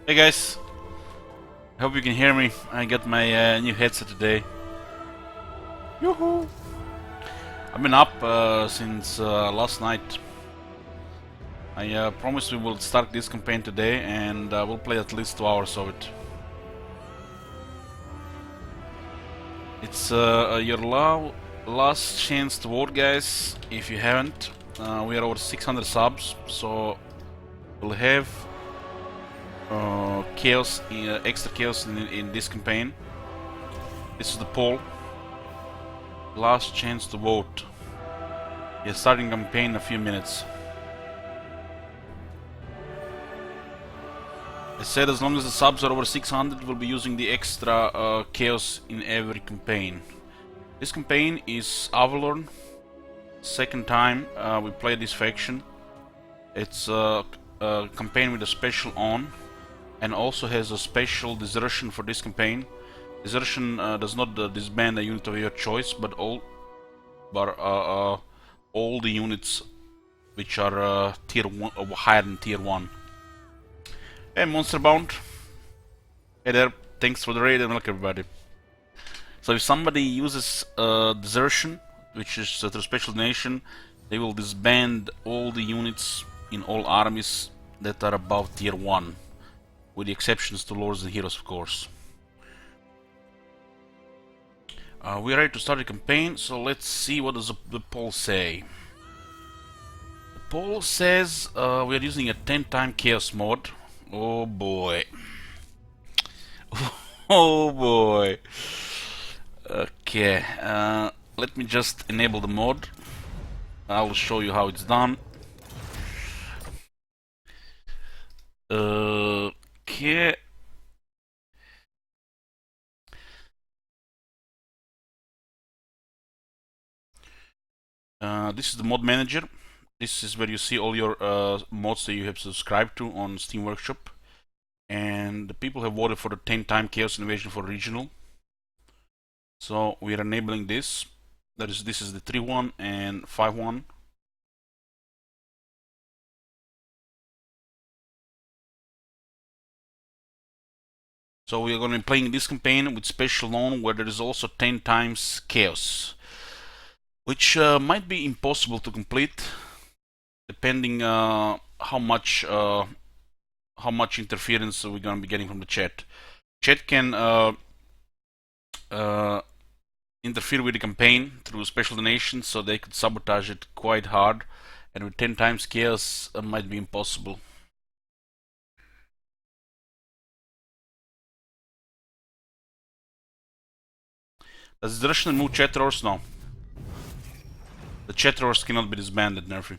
Hey guys, I hope you can hear me. I got my new headset today. Yoo-hoo! I've been up since last night. I promise we will start this campaign today and we'll play at least 2 hours of it. It's your last chance to vote, guys, if you haven't. We are over 600 subs, so we'll have chaos, extra chaos in this campaign. This is the poll. Last chance to vote. We are starting campaign in a few minutes. I said as long as the subs are over 600, we'll be using the extra chaos in every campaign. This campaign is Avelorn. Second time we play this faction. It's a campaign with a special on, and also has a special desertion for this campaign. Desertion does not disband a unit of your choice, but all the units which are tier 1 or higher than tier 1. Hey, Monster Bound. Hey there, thanks for the raid and welcome everybody. So if somebody uses desertion, which is through special donation, they will disband all the units in all armies that are above tier 1, with the exceptions to lords and heroes, of course. We're ready to start the campaign, so let's see what does the poll say. The poll says we are using a 10-time chaos mod. Oh boy. Oh boy. Okay, let me just enable the mod. I'll show you how it's done. Okay. This is the mod manager. This is where you see all your mods that you have subscribed to on Steam Workshop. And the people have voted for the 10-time Chaos Invasion for Regional. So we are enabling this. This is the 3-1 and 5-1. So we are going to be playing this campaign with special on, where there is also 10 times Chaos, which might be impossible to complete, depending how much interference we're gonna be getting from the chat. Chat can interfere with the campaign through special donations, so they could sabotage it quite hard, and with 10 times chaos might be impossible. Does the Russian move chat roars? No. The chat roars cannot be disbanded, Nerfy.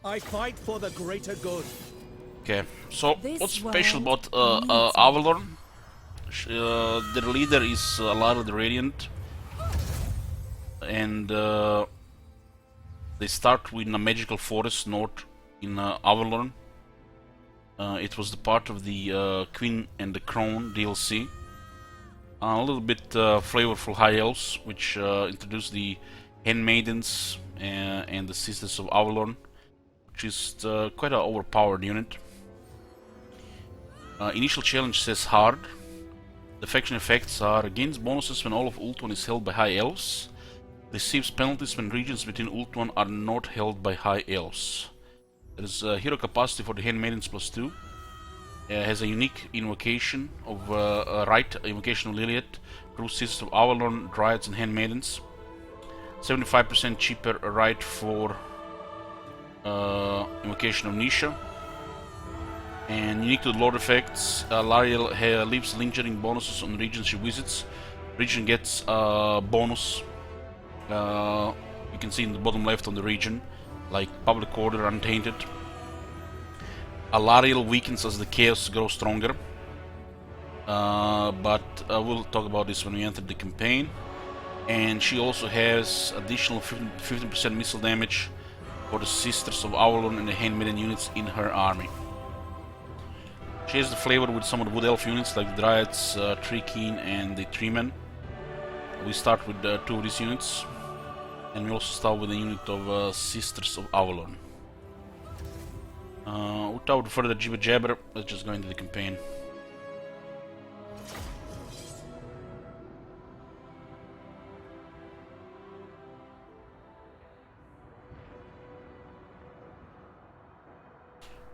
I fight for the greater good. Okay, so what's special about Avelorn? Their leader is Alara the Radiant, and they start with a magical forest north in Avelorn. It was the part of the Queen and the Crown DLC. A little bit flavorful high elves, which introduce the handmaidens and the sisters of Avelorn, which is quite an overpowered unit. Initial challenge says hard. The faction effects are gains bonuses when all of Ultuan is held by high elves. Receives penalties when regions within Ultuan are not held by high elves. There is hero capacity for the handmaidens +2. Has a unique invocation of Rite, invocation of Liliet, True Sisters of Avelorn, Dryads and handmaidens. 75% cheaper Rite for invocation of Nisha. And unique to the Lord effects, Lariel leaves lingering bonuses on regions she visits. Region gets a bonus. You can see in the bottom left on the region, like Public Order, Untainted. Alariel weakens as the chaos grows stronger, but we'll talk about this when we enter the campaign. And she also has additional 15% missile damage for the Sisters of Avelorn and the Handmaiden units in her army. She has the flavor with some of the Wood Elf units like the Dryads, Tree Keen and the Treemen. We start with 2 of these units. And we also start with a unit of Sisters of Avelorn. Without further jibber jabber, let's just go into the campaign.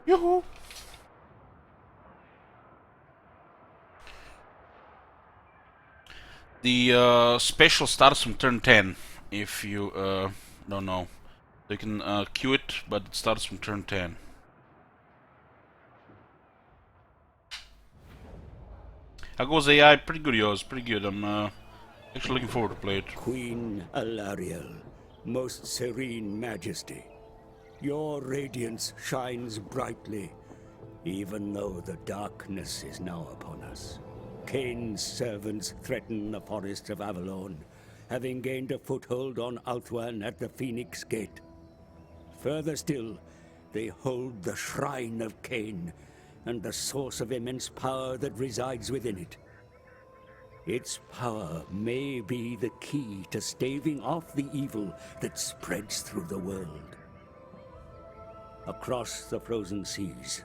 Yoo-hoo! The special starts from turn 10, if you don't know. You can queue it, but it starts from turn 10. How goes AI? Pretty good, yours. Pretty good. I'm actually looking forward to play it. Queen Alariel, most serene majesty, your radiance shines brightly, even though the darkness is now upon us. Kain's servants threaten the forests of Avelorn, having gained a foothold on Ulthuan at the Phoenix Gate. Further still, they hold the Shrine of Kain, and the source of immense power that resides within it. Its power may be the key to staving off the evil that spreads through the world. Across the frozen seas,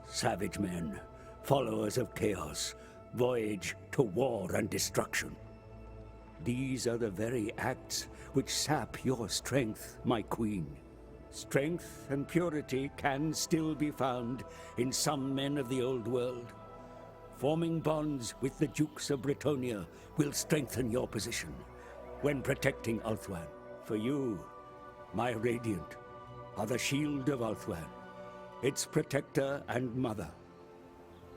savage men, followers of chaos, voyage to war and destruction. These are the very acts which sap your strength, my queen. Strength and purity can still be found in some men of the old world. Forming bonds with the Dukes of Bretonnia will strengthen your position when protecting Ulthuan. For you, my Radiant, are the shield of Ulthuan, its protector and mother.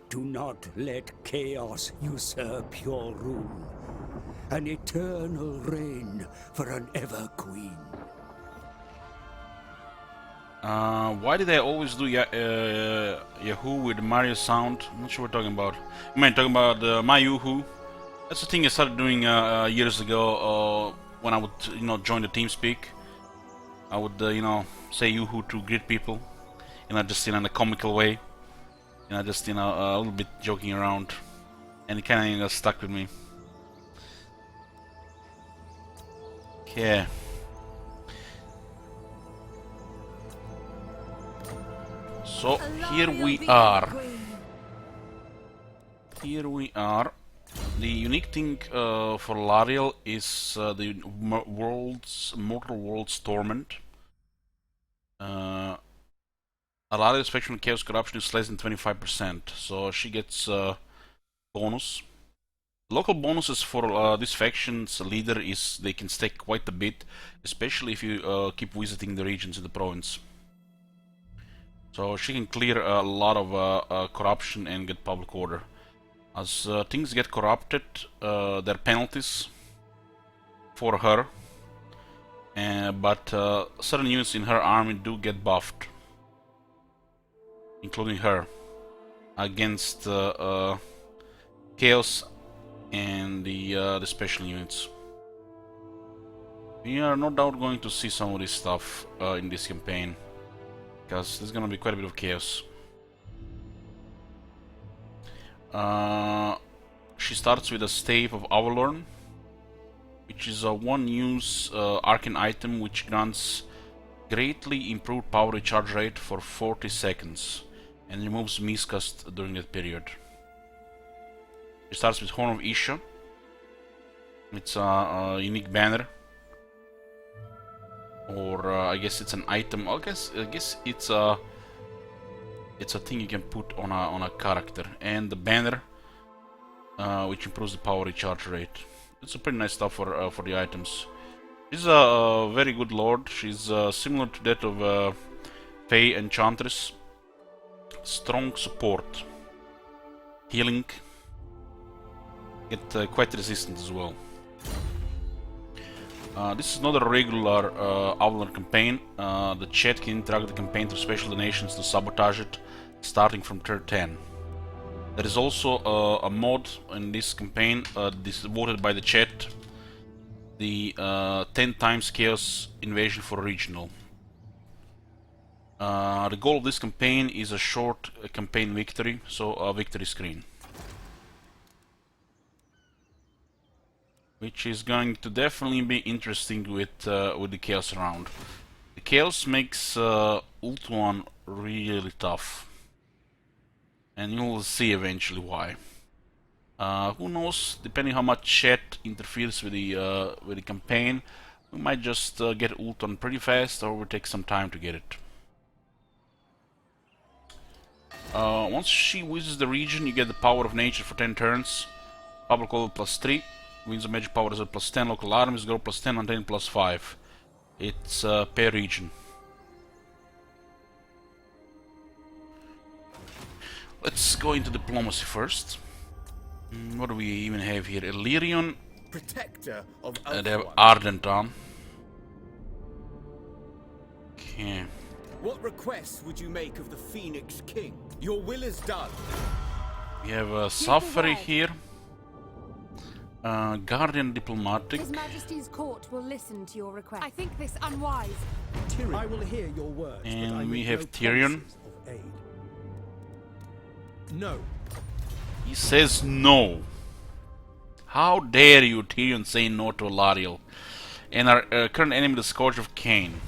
Do not let chaos usurp your rule. An eternal reign for an ever-queen. Why did I always do Yahoo with Mario sound? I'm not sure what we're talking about. I mean, talking about my Yahoo. That's the thing I started doing years ago when I would, join the TeamSpeak. I would, say Yahoo to greet people, just in a comical way, just a little bit joking around, and it kind of stuck with me. Okay. So here we are. Here we are. The unique thing for Lariel is the Mortal World's Torment. Lariel's spectrum of Chaos Corruption is less than 25%, so she gets bonus. Local bonuses for this faction's leader is they can stack quite a bit, especially if you keep visiting the regions in the province. So she can clear a lot of corruption and get public order. As things get corrupted, there are penalties for her, but certain units in her army do get buffed, including her, against Chaos and the special units. We are no doubt going to see some of this stuff in this campaign, because there's gonna be quite a bit of chaos. She starts with a Stave of Avelorn, which is a one-use arcane item which grants greatly improved power recharge rate for 40 seconds and removes miscast during that period. She starts with Horn of Isha. It's a unique banner, or I guess it's an item. I guess it's a thing you can put on a character, and the banner, which improves the power recharge rate. It's a pretty nice stuff for the items. She's a very good lord. She's similar to that of Fae Enchantress. Strong support, healing, get quite resistant as well. This is not a regular Avelorn campaign. The chat can interact with the campaign through special donations to sabotage it, starting from turn 10. There is also a mod in this campaign, this is voted by the chat, the 10 times Chaos Invasion for Regional. The goal of this campaign is a short campaign victory, so a victory screen. which is going to definitely be interesting with the Chaos round. The Chaos makes Ultuan really tough, and you'll see eventually why. Who knows? Depending how much chat interferes with the campaign, we might just get Ultuan pretty fast, or we'll take some time to get it. Once she visits the region, you get the power of nature for 10 turns. Public level +3. Winds of magic power is at +10. Local armies grow +10 and then +5. It's per region. Let's go into diplomacy first. What do we even have here? Illyrian. Protector of They have Avelorn. Ardenton. Okay. What requests would you make of the Phoenix King? Your will is done. We have Safari here. Guardian Diplomatic. His Majesty's court will listen to your request. I think this unwise. I will hear your words, And but I we make have no Tyrion. promises of aid. No. He says no. How dare you, Tyrion, say no to Alariel? And our current enemy, the Scourge of Cain.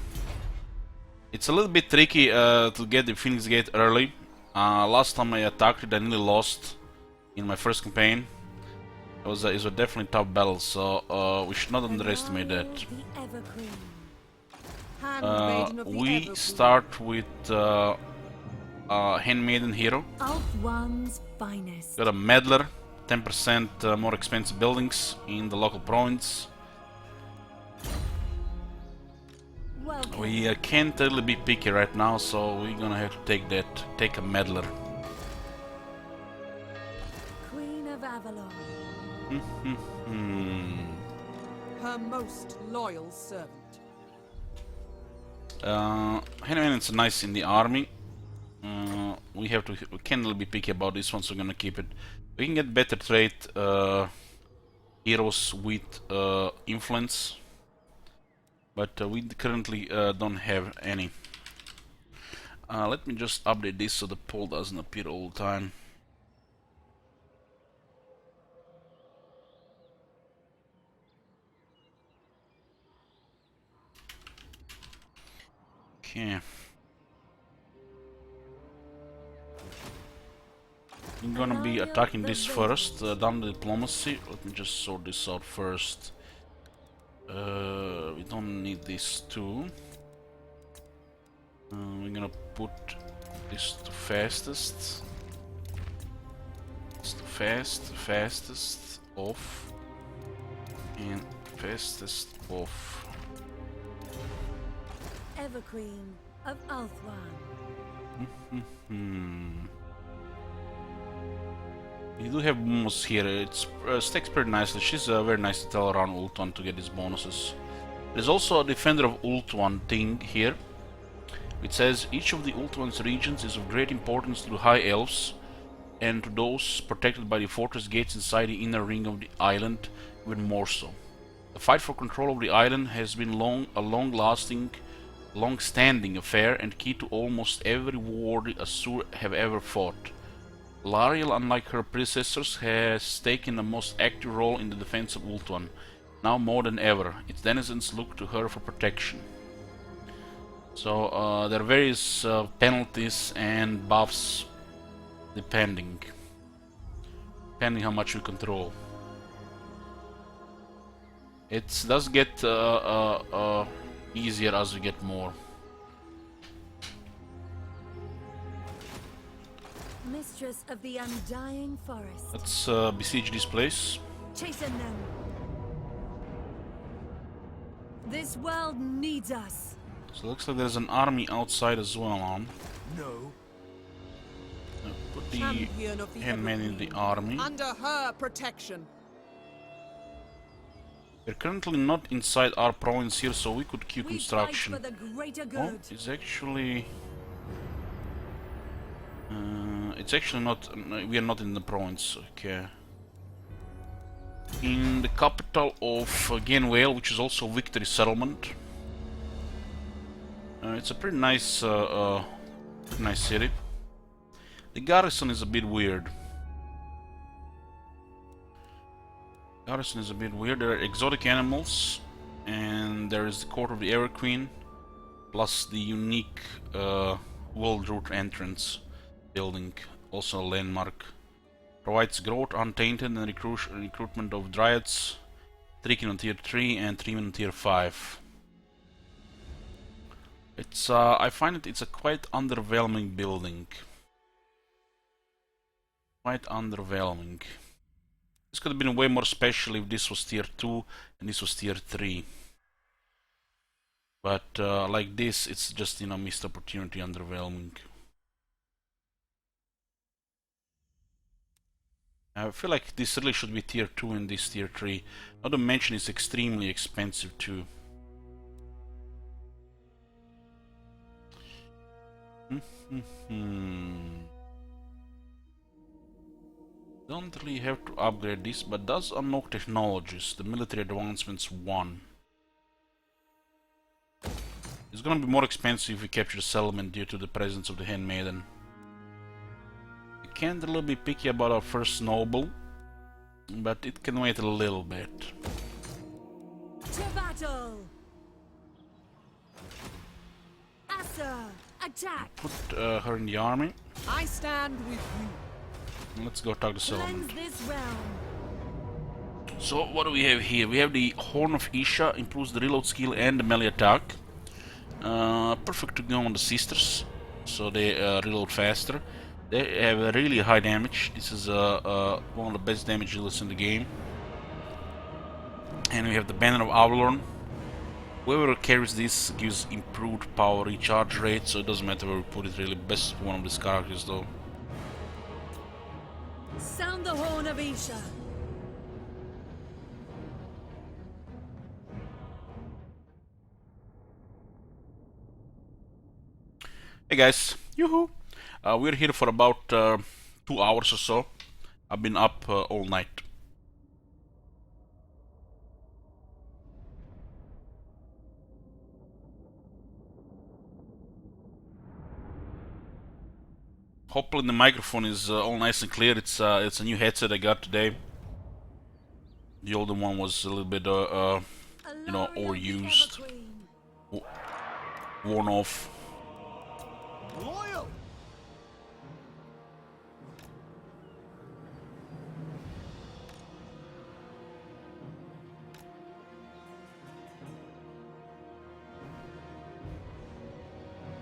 It's a little bit tricky to get the Phoenix Gate early. Last time I attacked it, I nearly lost in my first campaign. It was a definitely tough battle, so we should not underestimate that. We start with Handmaiden hero. Ulthuan's finest. Got a Meddler, 10% more expensive buildings in the local province. Welcome. We can't really be picky right now, so we're gonna have to take a Meddler. Queen of Avelorn. Her most loyal servant. Handmaiden's nice in the army. We can't really be picky about this one, so we're gonna keep it. We can get better trait heroes with influence, but we currently don't have any. Let me just update this so the poll doesn't appear all the time. Okay. I'm gonna be attacking this first, down the diplomacy. Let me just sort this out first. We don't need this too. We're gonna put this to fastest. It's to fastest off, and fastest off. Everqueen of Ulthuan. We do have bonus here. It stacks pretty nicely. She's very nice to tell around Ultuan to get these bonuses. There's also a Defender of Ultuan thing here. It says each of the Ultuan's regions is of great importance to the High Elves and to those protected by the fortress gates inside the inner ring of the island, even more so. The fight for control of the island has been a long-standing affair and key to almost every war the Asur have ever fought. Alariel, unlike her predecessors, has taken a most active role in the defense of Ultuan. Now more than ever, its denizens look to her for protection. So there are various penalties and buffs depending how much we control. It does get easier as we get more. Mistress of the Undying Forest. Let's besiege this place. Chasten them. This world needs us. So it looks like there's an army outside as well on. No. Put the Champion of the handman in the Evergreen. army. Under her protection. We're currently not inside our province here, so we could queue We construction. fight for the greater Oh, good. it's actually... it's actually not... we are not in the province, okay. In the capital of Genwale, which is also Victory Settlement. It's a pretty nice city. The garrison is a bit weird. Garrison is a bit weird. There are exotic animals, and there is the Court of the Ever Queen, plus the unique World Route entrance building, also a landmark. Provides growth, untainted, and recruitment of dryads. 3 on tier 3 and 3 on tier 5. It's I find it's a quite underwhelming building. Quite underwhelming. This could have been way more special if this was tier 2 and this was tier 3. But like this, it's just, you know, missed opportunity, underwhelming. I feel like this really should be tier 2 and this tier 3. Not to mention it's extremely expensive too. Don't really have to upgrade this, but does unlock technologies. The military advancements 1. It's gonna be more expensive if we capture the settlement due to the presence of the handmaiden. We can't really be picky about our first noble, but it can wait a little bit. To battle! Asa, attack! Put her in the army. I stand with you. Let's go talk to settlement. Cleanse this realm. So what do we have here? We have the Horn of Isha, improves the reload skill and the melee attack. Perfect to go on the sisters, so they reload faster. They have a really high damage. This is one of the best damage dealers in the game. And we have the Banner of Avelorn. Whoever carries this gives improved power recharge rate, so it doesn't matter where we put it really. Best one of these characters though. Sound the Horn of Isha. Hey guys, yoo-hoo! We're here for about 2 hours or so. I've been up all night. Hopefully the microphone is all nice and clear. It's a new headset I got today. The older one was a little bit you know, overused, worn off. Loyal!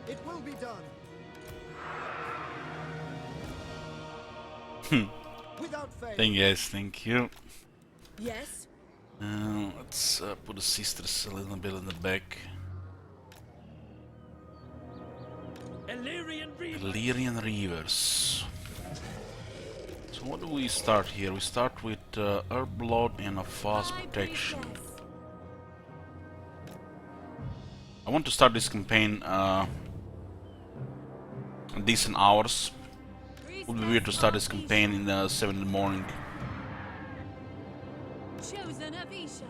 It will be done. Without fail. Thank you guys, thank you. Yes? Let's put the sisters a little bit in the back. Illyrian Reavers. So what do we start here? We start with Herblord and a fast protection. I want to start this campaign decent hours. It would be weird to start this campaign in 7 in the morning. Chosen of Isha.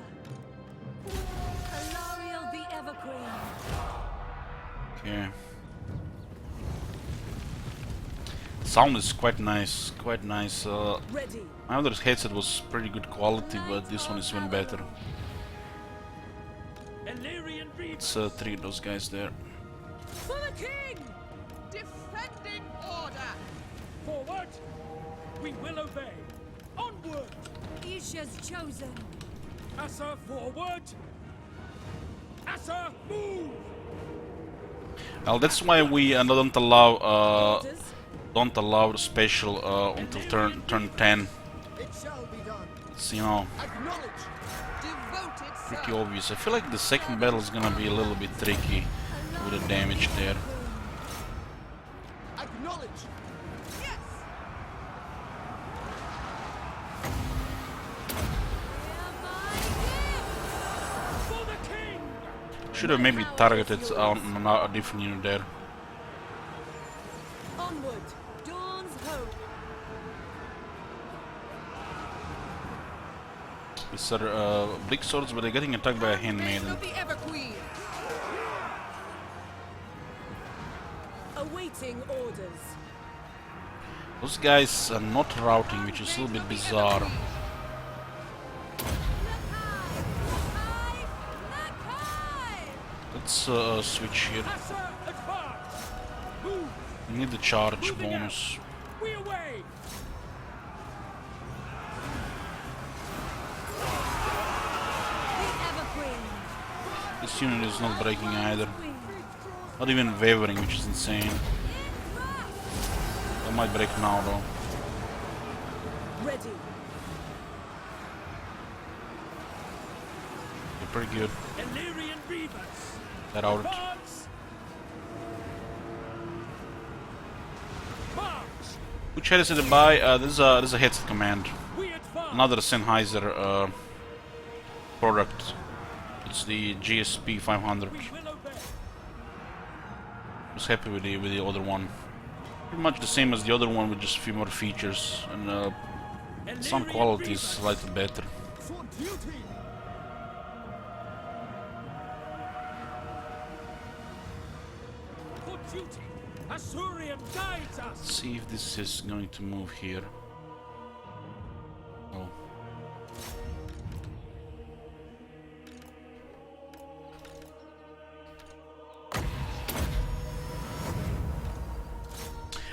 Alariel the Everqueen. Okay. Sound is quite nice, quite nice. Ready. My other headset was pretty good quality, but this one is even better. It's 3 of those guys there. For the king! Defending order! Forward! We will obey. Onward! Isha's chosen. Asa forward! Asa move! Well, that's why we don't allow Orders? the special until turn 10. It shall be done. It's, you know, Acknowledge. Devoted, pretty sir. obvious. I feel like the second battle is gonna be a little bit tricky with the damage there. Acknowledge. Yes! For the king! Should have maybe targeted on a different unit there. Onward. Dawn's hope. These are big swords, but they're getting attacked by a handmaiden. Of the Everqueen. Awaiting orders. Those guys are not routing, which is a little bit bizarre. let's switch here. Assa, advance! Move! We need the charge Moving bonus. out. We away! The Evergreen. This unit is not breaking either. Not even wavering, which is insane. It might break now though. Ready. They're pretty good. Illyrian Reavers! They're out. Advance! March! Which head is it to buy? This is a headset command. We advance! Another Sennheiser product. It's the GSP 500. We will obey! I was happy with the other one. Pretty much the same as the other one with just a few more features and sound Illyrian quality is Reavers. slightly better. For duty! For duty! Asurian guides us! Let's see if this is going to move here. Oh.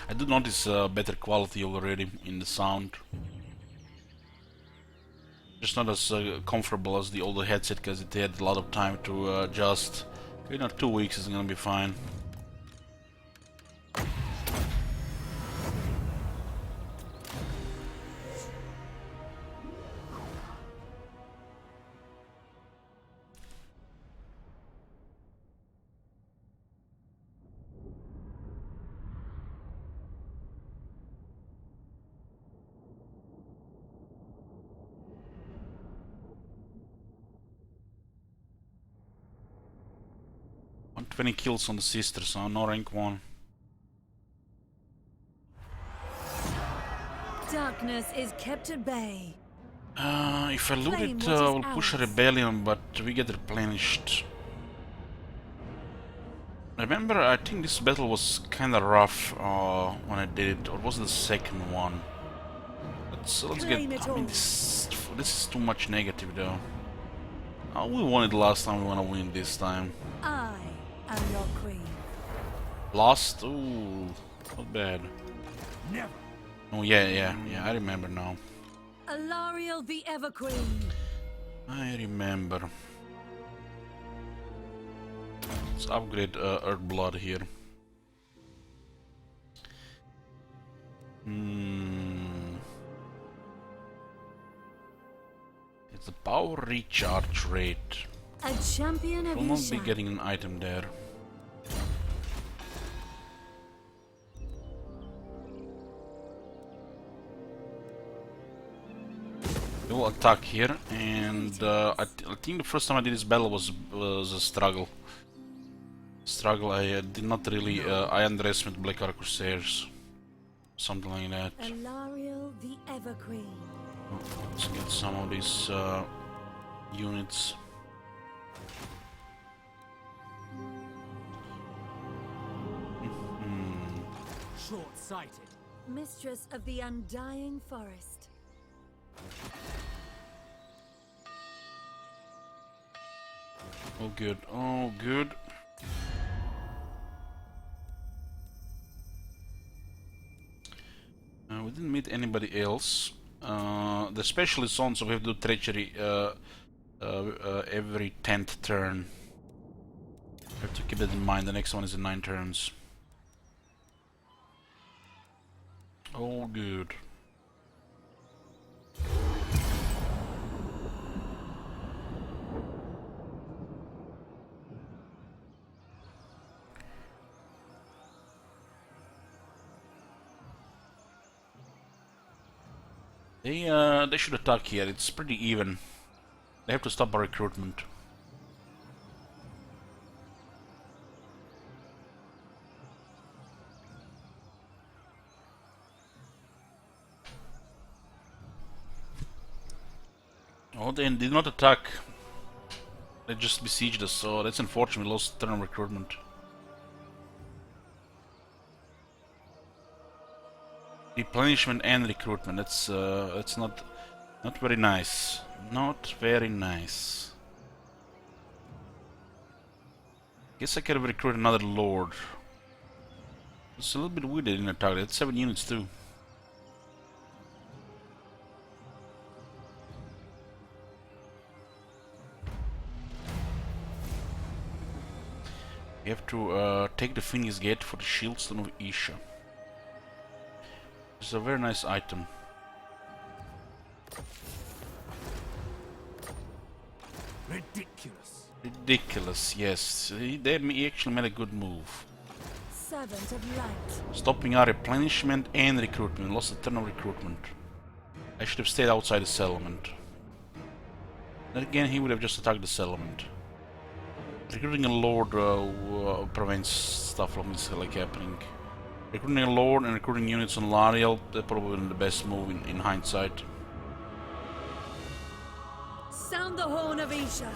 I do notice better quality already in the sound. Just not as comfortable as the older headset because it had a lot of time to adjust. You know, 2 weeks is gonna be fine. On 20 kills on the sister, so no rank 1. Darkness is kept at bay. If I loot Claim it, what is I'll push a ours. rebellion, but we get replenished. Remember, I think this battle was kinda rough when I did it, or was it the second one? Let's Claim get. it I mean, all. this is too much negative though. We won it last time, we wanna win this time. I am your queen. Lost? Ooh, not bad. Never! Oh yeah, I remember now. Alariel the Everqueen. I remember. Let's upgrade Earthblood here. It's the power recharge rate. A champion of Will not be Isha. getting an item there. We will attack here, and I think the first time I did this battle was a struggle. I did not really. I underestimated Black Ark Corsairs, something like that. Alariel the Everqueen. Let's get some of these units. Short-sighted. Mistress of the Undying Forest. Oh good, oh good. We didn't meet anybody else. The specialist on, so we have to do treachery every 10th turn. We have to keep that in mind. The next one is in 9 turns. Oh good. They should attack here. It's pretty even. They have to stop our recruitment. Oh, they did not attack. They just besieged us, so that's unfortunate. We lost turn of recruitment. Replenishment and recruitment. That's not very nice. Not very nice. Guess I could have recruited another lord. It's a little bit weird they didn't attack. That's 7 units too. We have to take the Phoenix Gate for the Shieldstone of Isha. It's a very nice item. Ridiculous. Ridiculous, yes. They actually made a good move. Servant of light. Stopping our replenishment and recruitment. Lost a turn of recruitment. I should have stayed outside the settlement. Then again, he would have just attacked the settlement. Recruiting a lord prevents stuff like this like happening. Recruiting a lord and recruiting units on Lariel, they're probably the best move in hindsight. Sound the horn of Isha.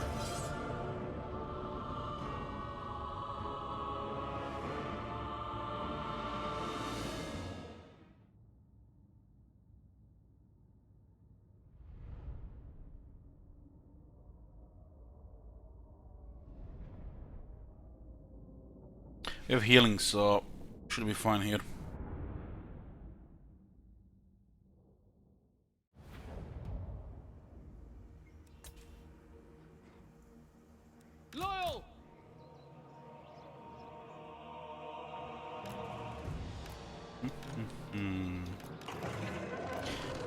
We have healing, so should be fine here. Loyal!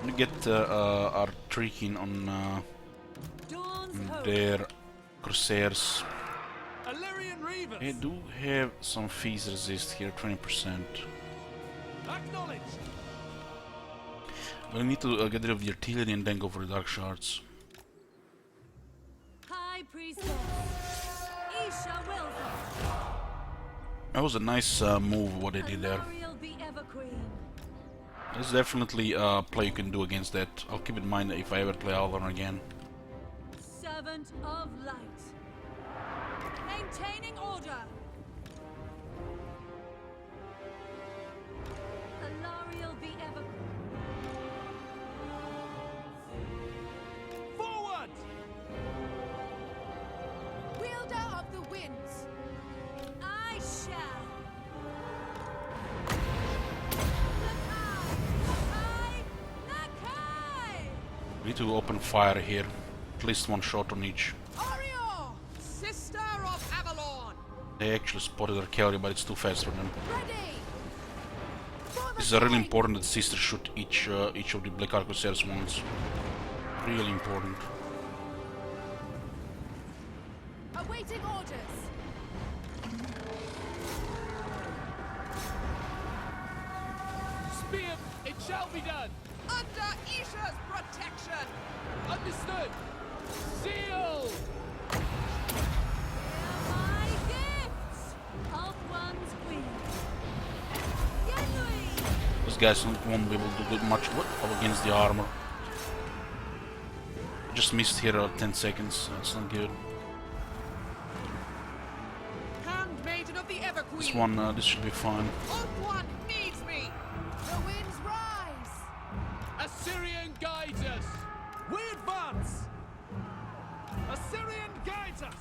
We get our tricking on Dawn's hope. their Crusaders. Illyrian Reavers. They do have some fees resist here, 20%. Acknowledged. We need to get rid of the artillery and then go for the dark shards. High Priestess. Isha wills That was a nice move what they did there. Alariel be ever queen. There's definitely a play you can do against that. I'll keep in mind if I ever play Avelorn again. Servant of light. Maintaining order. Alariel be ever. Forward. Wielder of the winds. I shall. Nakai! We need to open fire here. At least one shot on each. Orior, sister of Avelorn. They actually spotted our cavalry, but it's too fast for them. Ready. For the This is really king. important that sisters shoot each of the Black Arquebusiers once. Really important. Awaiting orders. Spear, it shall be done! Under Isha's protection. Understood! Seal! My gifts of one's queen. Yenui! Those guys won't be able to do much against the armor. Just missed here 10 seconds. That's not good. Handmaiden of the Everqueen. This one, this should be fine. One needs me. The winds rise. Assyrian guides us! We advance. Assyrian guides us.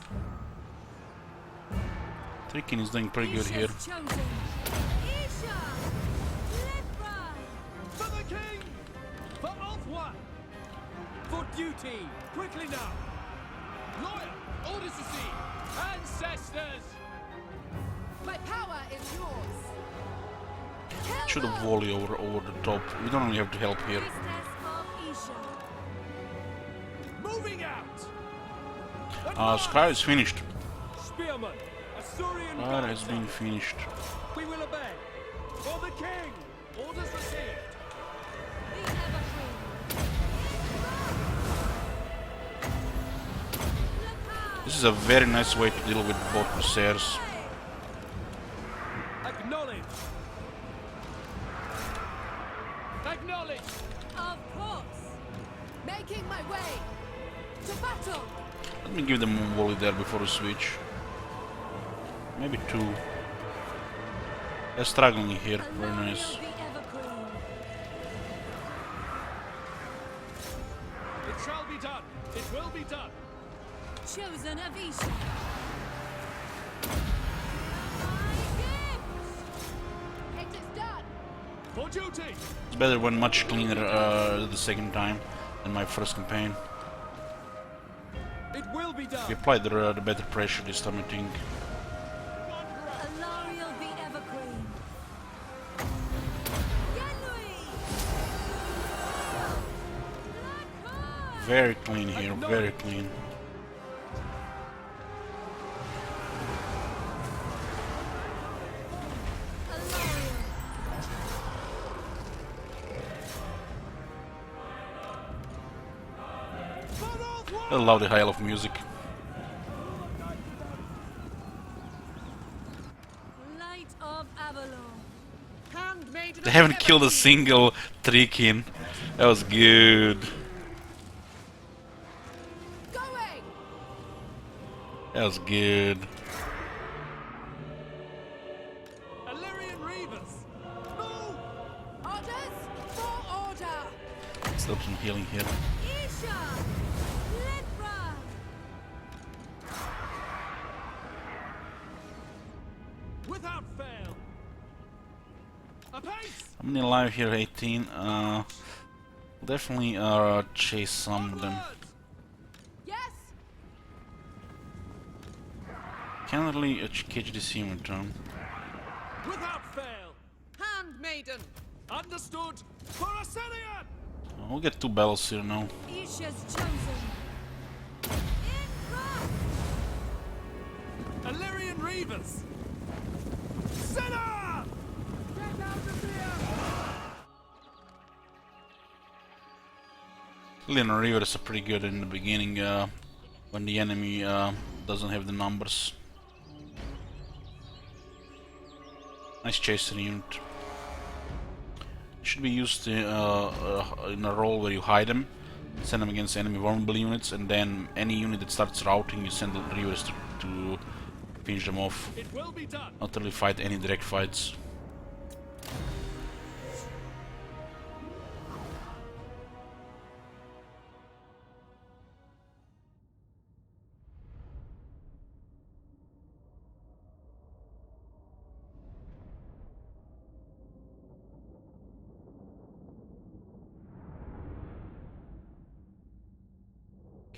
Tricking is doing pretty good here. Isha's chosen. Isha! Live by! For the king. For Ulthuan. For duty. Quickly now. Lawyer, orders to see! Ancestors! My power is yours. Should have volley over the top. We don't really have to help here. Priestess of Isha. Moving out. Scry is finished. Spearman. Assyrian Scry has guides been us. finished. We will obey. For the king. Orders received. The ever queen. This is a very nice way to deal with both Crusaders. Acknowledge. Acknowledge! Of course. Making my way. To battle. Let me give them a volley there before we switch. Maybe 2. They're struggling here. Very nice. Alariel be ever queen. It shall be done. It will be done. Chosen of Isha. For duty! It's better when much cleaner the second time than my first campaign. It will be done! We applied the better pressure this time, I think. Alariel the Evergreen. Very clean here, very clean. I love the high elf music. Light of Avelorn. Handmaiden They of haven't killed a Evergreen. single Trikin. That was good. Going! That was good. Illyrian Reavers! Move! Orders for order! Still some healing here. Isha. Lithra. Without fail! Apace! How many alive here? 18. Definitely chase some of them. Onward! Yes! Can't really catch this human turn. Without fail! Handmaiden! Understood! For Assyrian! We'll get 2 battles here now. Isha's chosen. In front. Illyrian Reavers! Sinner! Get out of here! Leon Rivers are pretty good in the beginning when the enemy doesn't have the numbers. Nice chaser unit. Should be used in a role where you hide them, send them against enemy vulnerable units, and then any unit that starts routing, you send the Reavers to finish them off. It will be done! Not really fight any direct fights.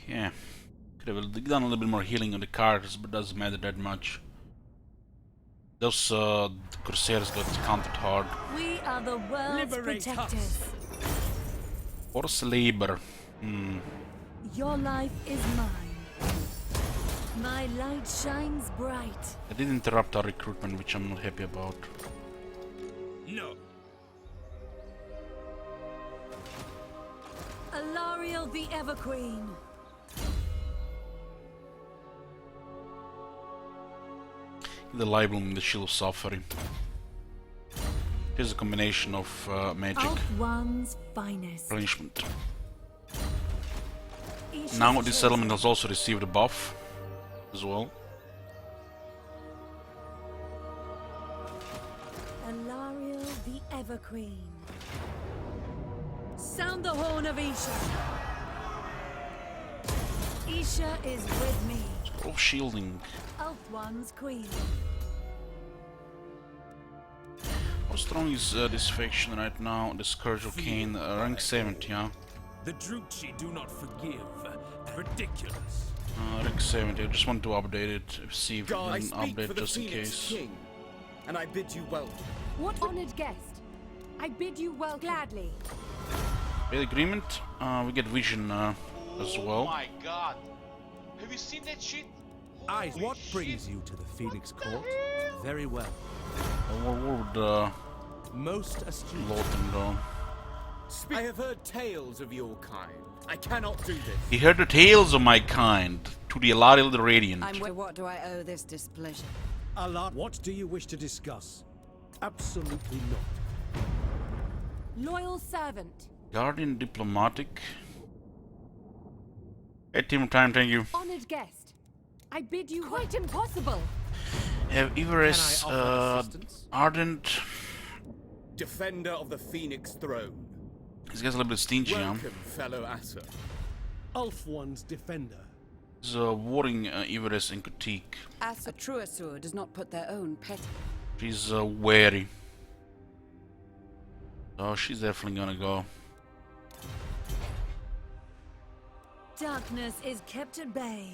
Yeah, could have done a little bit more healing on the cards, but doesn't matter that much. Those Crusaders got countered hard. We are the world's Liberate protectors. Force labor. Your life is mine. My light shines bright. I did interrupt our recruitment, which I'm not happy about. No! Alariel the Evergreen. The libel the Shield of Suffering. Here's a combination of magic Elf One's finest. punishment. Isha's Now this chosen. element has also received a buff as well. Alariel the Evergreen. Sound the horn of Isha. Isha is with me. Oh, shielding. Elf One's queen. How strong is this faction right now? The Scourge of Cain, rank 70, yeah? The Druchi do not forgive. Ridiculous. Rank 70. I just want to update it. See if we I can speak for update the just in Phoenix case. King, and I bid you welcome. What honored guest? I bid you well gladly. With agreement, we get vision as well. Oh my god! Have you seen that shit? Aye, Holy what brings shit. you to the Phoenix What the Court? hell? Very well. What would Most astute. Lawton do? I have heard tales of your kind. I cannot do this. He heard the tales of my kind to the Alariel the Radiant. What do I owe this displeasure? Allah, what do you wish to discuss? Absolutely not. Loyal servant. Guardian Diplomatic. Hey, team time, thank you. Honored guest. I bid you quite impossible. Have Everest, Can I offer assistance? Ardent. Defender of the Phoenix throne. This guy's a little bit stingy, huh? Welcome, fellow Asser. Ulf One's defender. He's warring Everest and critique. As a true Asur does not put their own pet. She's wary. Oh, she's definitely gonna go. Darkness is kept at bay.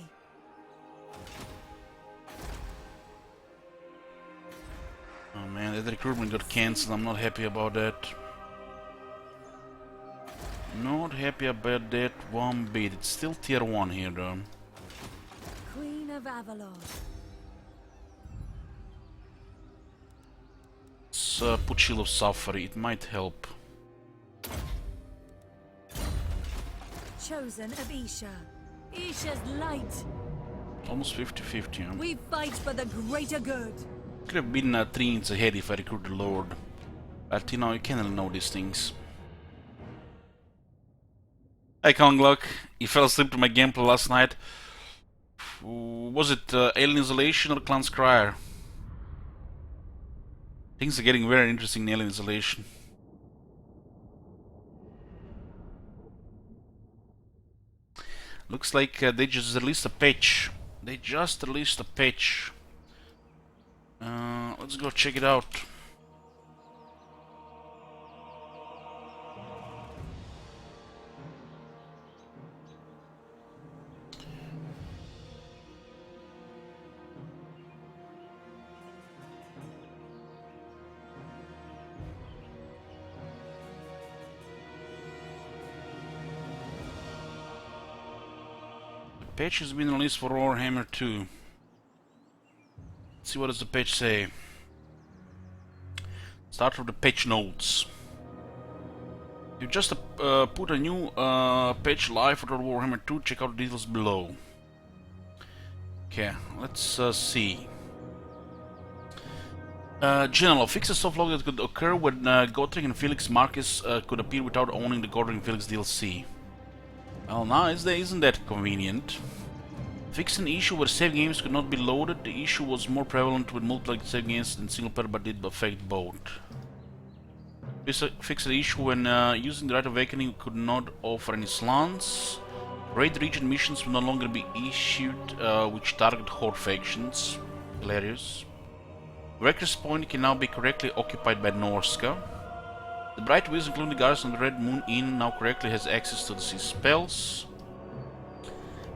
Oh man, that recruitment got cancelled. I'm not happy about that. Not happy about that one bit. It's still tier 1 here though. Queen of Avelorn. Let's put Shield of Safari. It might help. Chosen of Isha. Isha's light. Almost 50-50. Huh? We fight for the greater good. Could have been 3 inches ahead if I recruited the Lord. But you know, you can't really know these things. Hi Konglock. You fell asleep to my gameplay last night. Was it Alien Isolation or Clan Scryer? Things are getting very interesting in Alien Isolation. Looks like they just released a patch. They just released a patch. Let's go check it out. The patch has been released for Warhammer 2. Let's see what does the patch say. Start with the patch notes. You just put a new patch live for Warhammer 2. Check out the details below. Okay, let's see. General, fix a soft log that could occur when Godric and Felix Marcus could appear without owning the Godric and Felix DLC. Well, now isn't that convenient? Fix an issue where save games could not be loaded. The issue was more prevalent with multiplayer save games than single player, but did affect both. Fix the issue when using the Rite of Awakening could not offer any slants. Raid region missions will no longer be issued which target Horde factions. Hilarious. Wrecker's Point can now be correctly occupied by Norska. The Bright Wheels, including the guards on the Red Moon Inn, now correctly has access to the sea spells.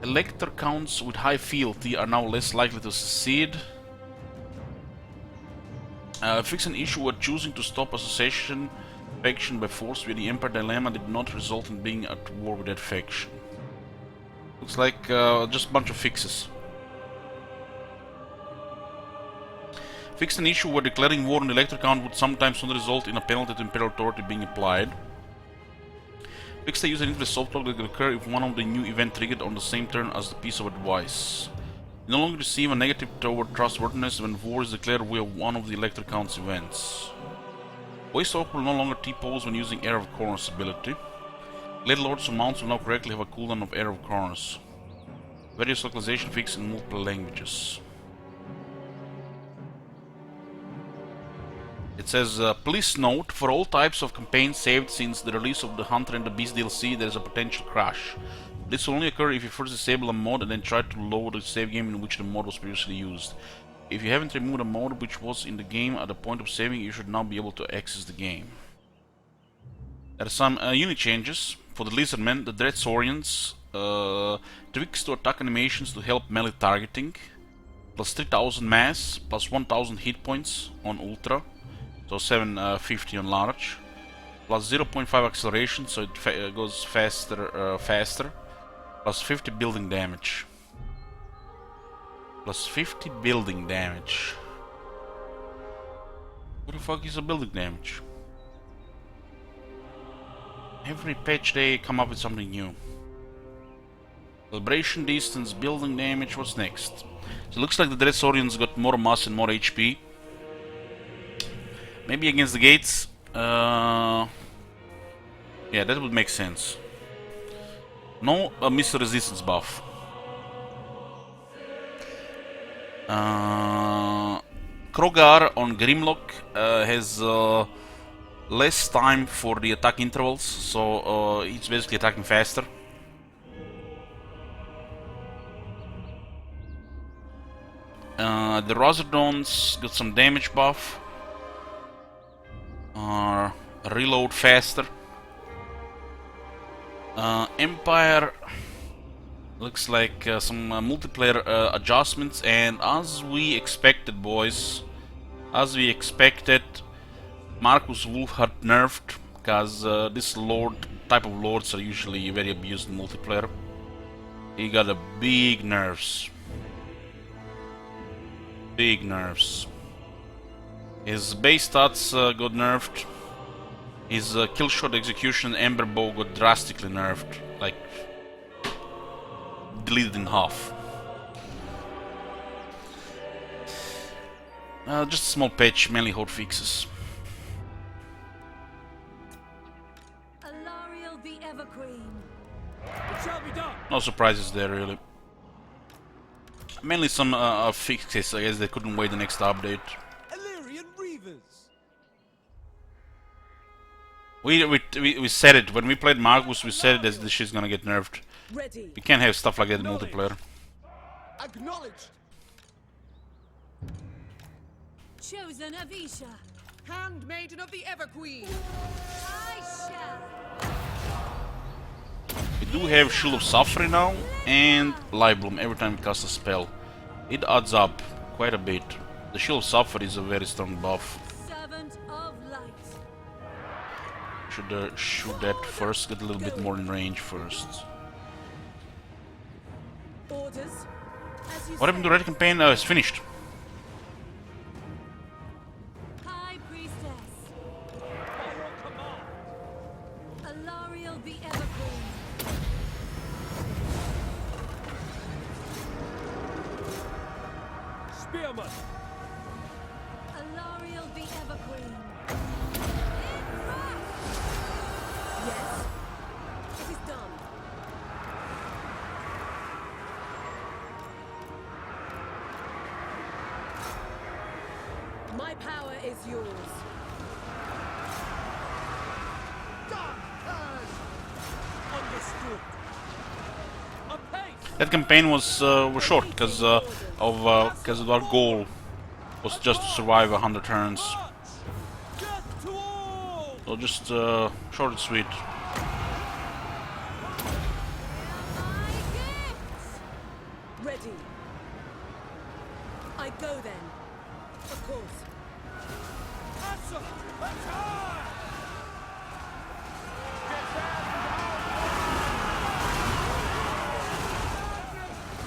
Elector counts with high fealty are now less likely to succeed. Fix an issue where choosing to stop association faction by force via the Empire Dilemma did not result in being at war with that faction. Looks like just a bunch of fixes. Fix an issue where declaring war on the Elector count would sometimes not result in a penalty to Imperial authority being applied. Fix the user interface soft log that could occur if one of the new event triggered on the same turn as the piece of advice. You no longer receive a negative toward trustworthiness when war is declared via one of the Elector count's events. Voice Talk will no longer T-pose when using Air of Corners ability. Late Lords and Mounts will now correctly have a cooldown of Air of Corners. Various localization fixed in multiple languages. It says, please note, for all types of campaigns saved since the release of the Hunter and the Beast DLC, there is a potential crash. This will only occur if you first disable a mod and then try to load the save game in which the mod was previously used. If you haven't removed a mod which was in the game at the point of saving, you should now be able to access the game. There are some unit changes. For the Lizardmen, the Dread Saurians, tweaks to attack animations to help melee targeting, plus 3000 mass, plus 1000 hit points on Ultra. So 750 on large, plus 0.5 acceleration, so it goes faster, plus 50 building damage. Plus 50 building damage. What the fuck is a building damage? Every patch they come up with something new. Vibration distance, building damage, what's next? So it looks like the Dread Saurians got more mass and more HP. Maybe against the gates. Yeah, that would make sense. No missile resistance buff. Krogar on Grimlock has less time for the attack intervals, so it's basically attacking faster. The Razordons got some damage buff. reload faster. Empire looks like some multiplayer adjustments, and as we expected, boys, as we expected, Marcus Wolfhard nerfed, because this type of lords are usually very abused in multiplayer. He got a big nerfs. Big nerfs. His base stats got nerfed. His killshot execution Ember Bow got drastically nerfed, like deleted in half. Just a small patch, mainly hot fixes. Alariel the Everqueen. It shall be done. No surprises there, really. Mainly some fixes, I guess they couldn't wait the next update. Illyrian Reavers. We said it, when we played Marcus, we said that this shit's gonna get nerfed. Ready. We can't have stuff like that in multiplayer. Acknowledged. Chosen of Isha. Handmaiden of the Everqueen. I shall. We do have Shield of Suffering now, and Light Bloom every time we cast a spell. It adds up quite a bit. The Shield of Suffering is a very strong buff. Servant of light. Should shoot that first, get a little bit more in range first. Orders. As you What happened to Red Campaign? It's finished. High Priestess. Alariel the Everqueen. Spearman. Alariel the Everqueen. Yes. It is done. My power is yours. Understood. Apace. That campaign was short because of our goal was just to survive 100 turns. Death to all. So just short and sweet. My gifts. Ready. I go then. Of course. Answer. Attack.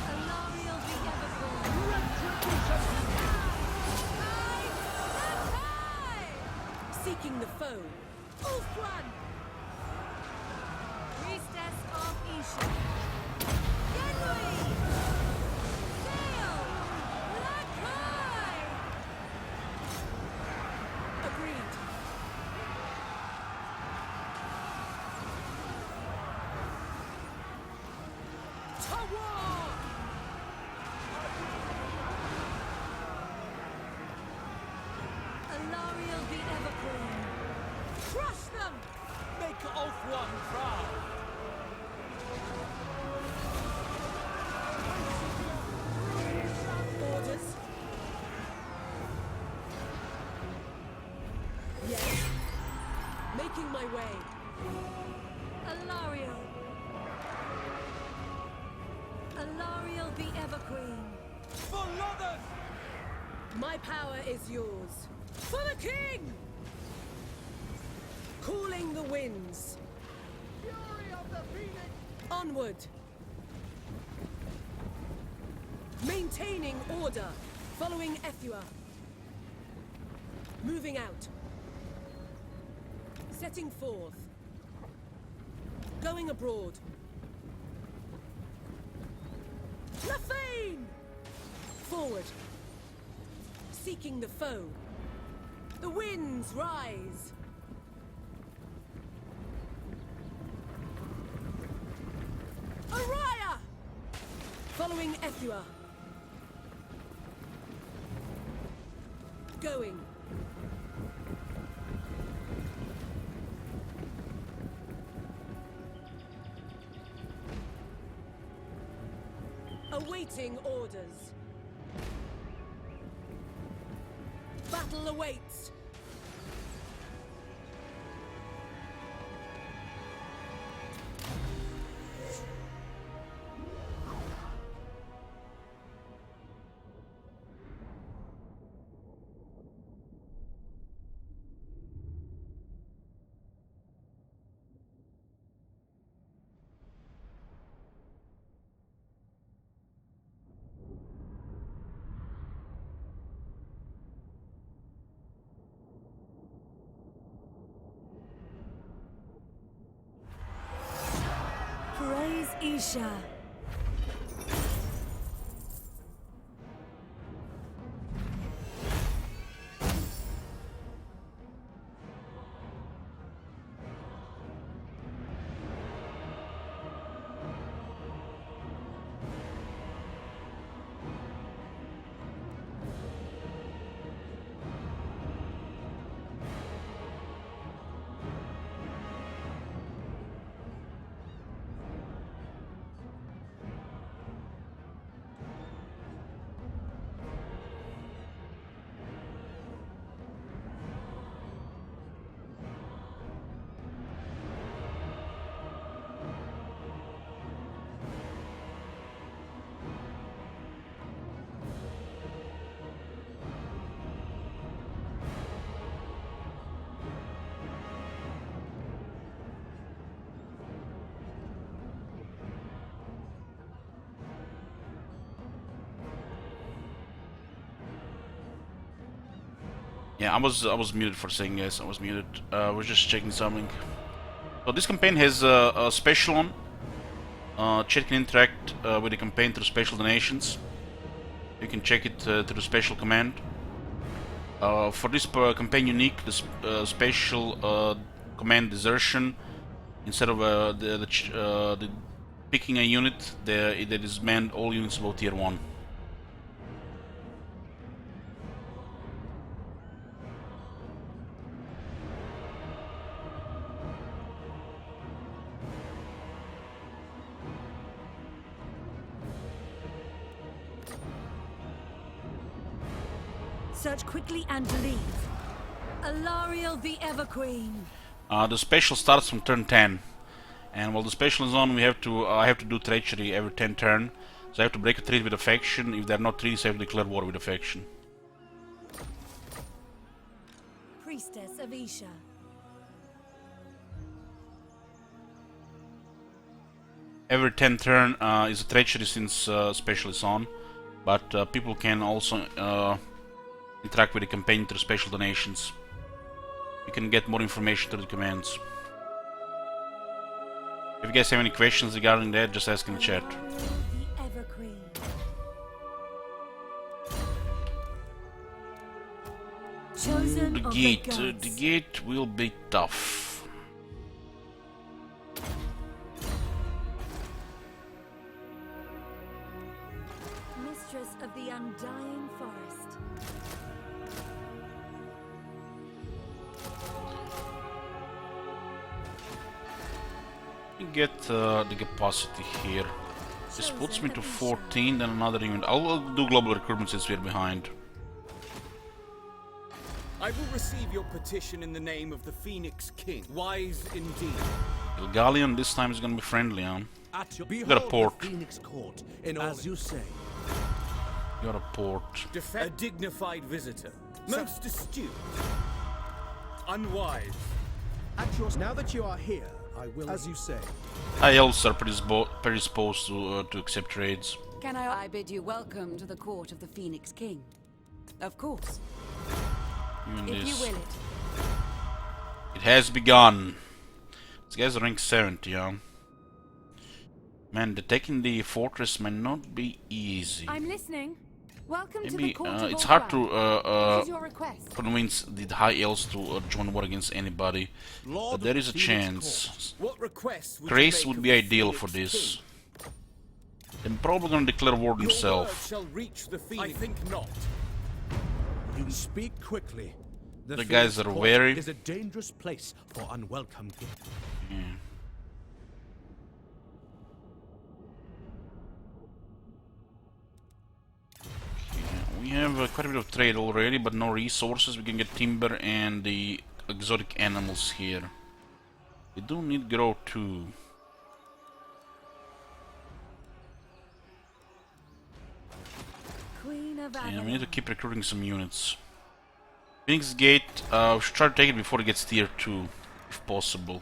Alariel the Everqueen. Seeking the foe. Ulfwan. Priestess of Isha. Genui. Sail. Lakai. Agreed. To war. Alariel the Everqueen. Crush them. Make Ulfwan proud. Orders. Yes. Making my way. Alariel. Alariel the Everqueen. For Lothern. My power is yours. For the king! Calling the winds. Fury of the Phoenix. Onward. Maintaining order. Following Ethua. Moving out. Setting forth. Going abroad. Lafane! Forward. Seeking the foe. The winds rise. Araya! Following Ethua. Going. Awaiting orders. Battle awaits. Isha. Yeah, I was muted for saying yes. I was muted. Was just checking something. So this campaign has a special on. Chat can interact with the campaign through special donations. You can check it through special command. For this campaign unique, the special command desertion, instead of the picking a unit, that is manned all units above tier 1. Search quickly and leave. Alariel the Everqueen. The special starts from turn 10, and while the special is on, I have to do treachery every 10 turn. So I have to break a treaty with a faction. If they're not treaties, I have to declare war with a faction. Priestess of Isha. Every 10 turn is a treachery since special is on, but people can also interact with the campaign through special donations. You can get more information through the commands. If you guys have any questions regarding that, just ask in the chat. The Everqueen. Chosen The of gate. the The gate will be tough. Mistress of the Undying Forest. You get the capacity here. This puts me to 14, then another event. I'll do global recruitment since we're behind. I will receive your petition in the name of the Phoenix King. Wise indeed. Ilgalion this time is gonna be friendly, huh? At your got a port. The Phoenix Court, as you say. You're a port. A dignified visitor. Most astute. Unwise. At your now that you are here, I will, as you say. High elves are predisposed to accept trades. Can I bid you welcome to the court of the Phoenix King? Of course. Even If you this. will it. It has begun. This guy's rank 70, huh? Man, taking the fortress might not be easy. I'm listening. Welcome to the Maybe court of it's hard Avelorn. to This is your request. convince the high elves to join war against anybody, but there is a chance. What requests would Grace you make would of be the ideal Phoenix for this. King? They're probably gonna declare war Your word themselves. shall reach the Phoenix. I think not. You speak quickly. The guys Phoenix are Court wary. is a dangerous place for unwelcome guests. Yeah. We have quite a bit of trade already, but no resources. We can get timber and the exotic animals here. We do need grow too. Queen of And we need to Avelorn. keep recruiting some units. Phoenix Gate, we should try to take it before it gets tier 2, if possible.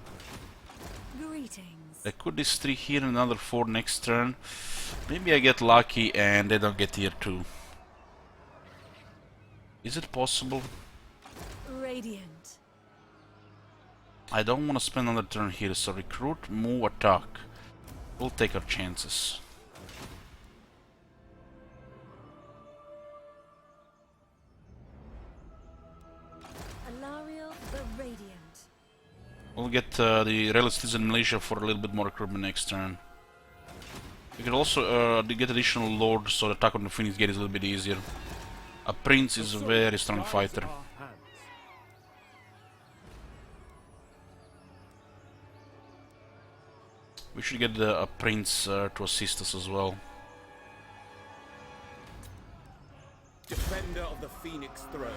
Greetings. I could this 3 here and another 4 next turn. Maybe I get lucky and they don't get tier 2. Is it possible? Radiant. I don't want to spend another turn here, so recruit, move, attack. We'll take our chances. Alariel the Radiant. We'll get the Relatives in Malaysia for a little bit more recruitment next turn. We could also get additional lords so the attack on the Phoenix Gate is a little bit easier. A prince is a very strong fighter. We should get a prince to assist us as well. Defender of the Phoenix Throne.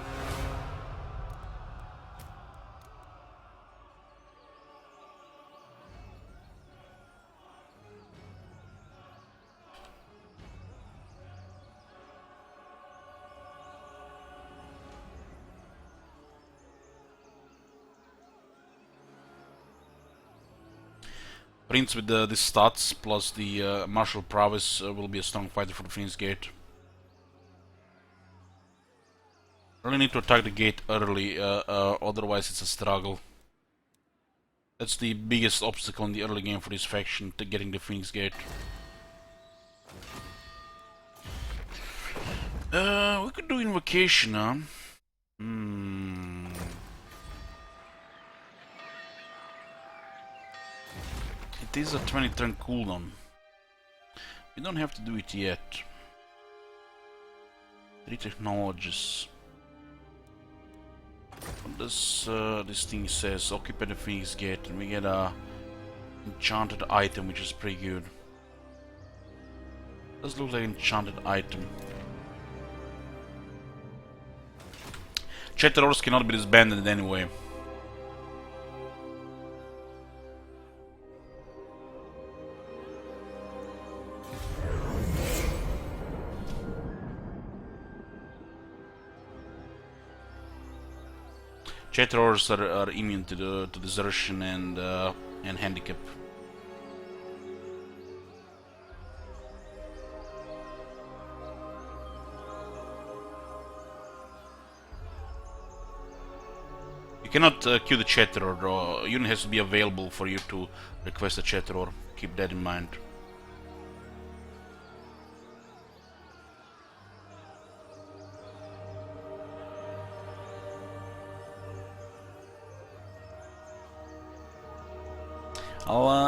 Prince with the stats plus the martial prowess will be a strong fighter for the Phoenix Gate. Really need to attack the gate early, otherwise it's a struggle. That's the biggest obstacle in the early game for this faction, to getting the Phoenix Gate. We could do Invocation, huh? It is a 20 turn cooldown. We don't have to do it yet. 3 technologies. What does this thing says? Occupy the Phoenix Gate, and we get a enchanted item, which is pretty good. Does look like an enchanted item. Chatterors cannot be disbanded anyway. Chatterors are immune to desertion and handicap. You cannot queue the Chatterer, though. A unit has to be available for you to request a Chatterer. Keep that in mind.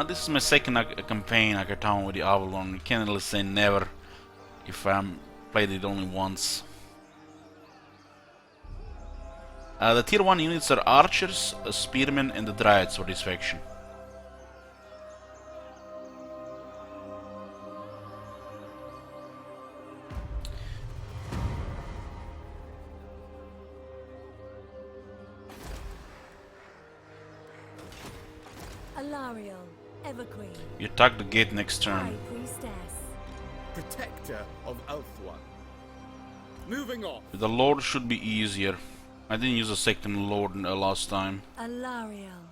This is my second campaign Akatown with the Avelorn. You can't really say never if I'm played it only once. The tier 1 units are archers, spearmen and the dryads for this faction. Alariel, Everqueen. You attack the gate next turn. High Priestess. Protector of Avelorn. Moving on. The Lord should be easier. I didn't use a second Lord last time. Alariel.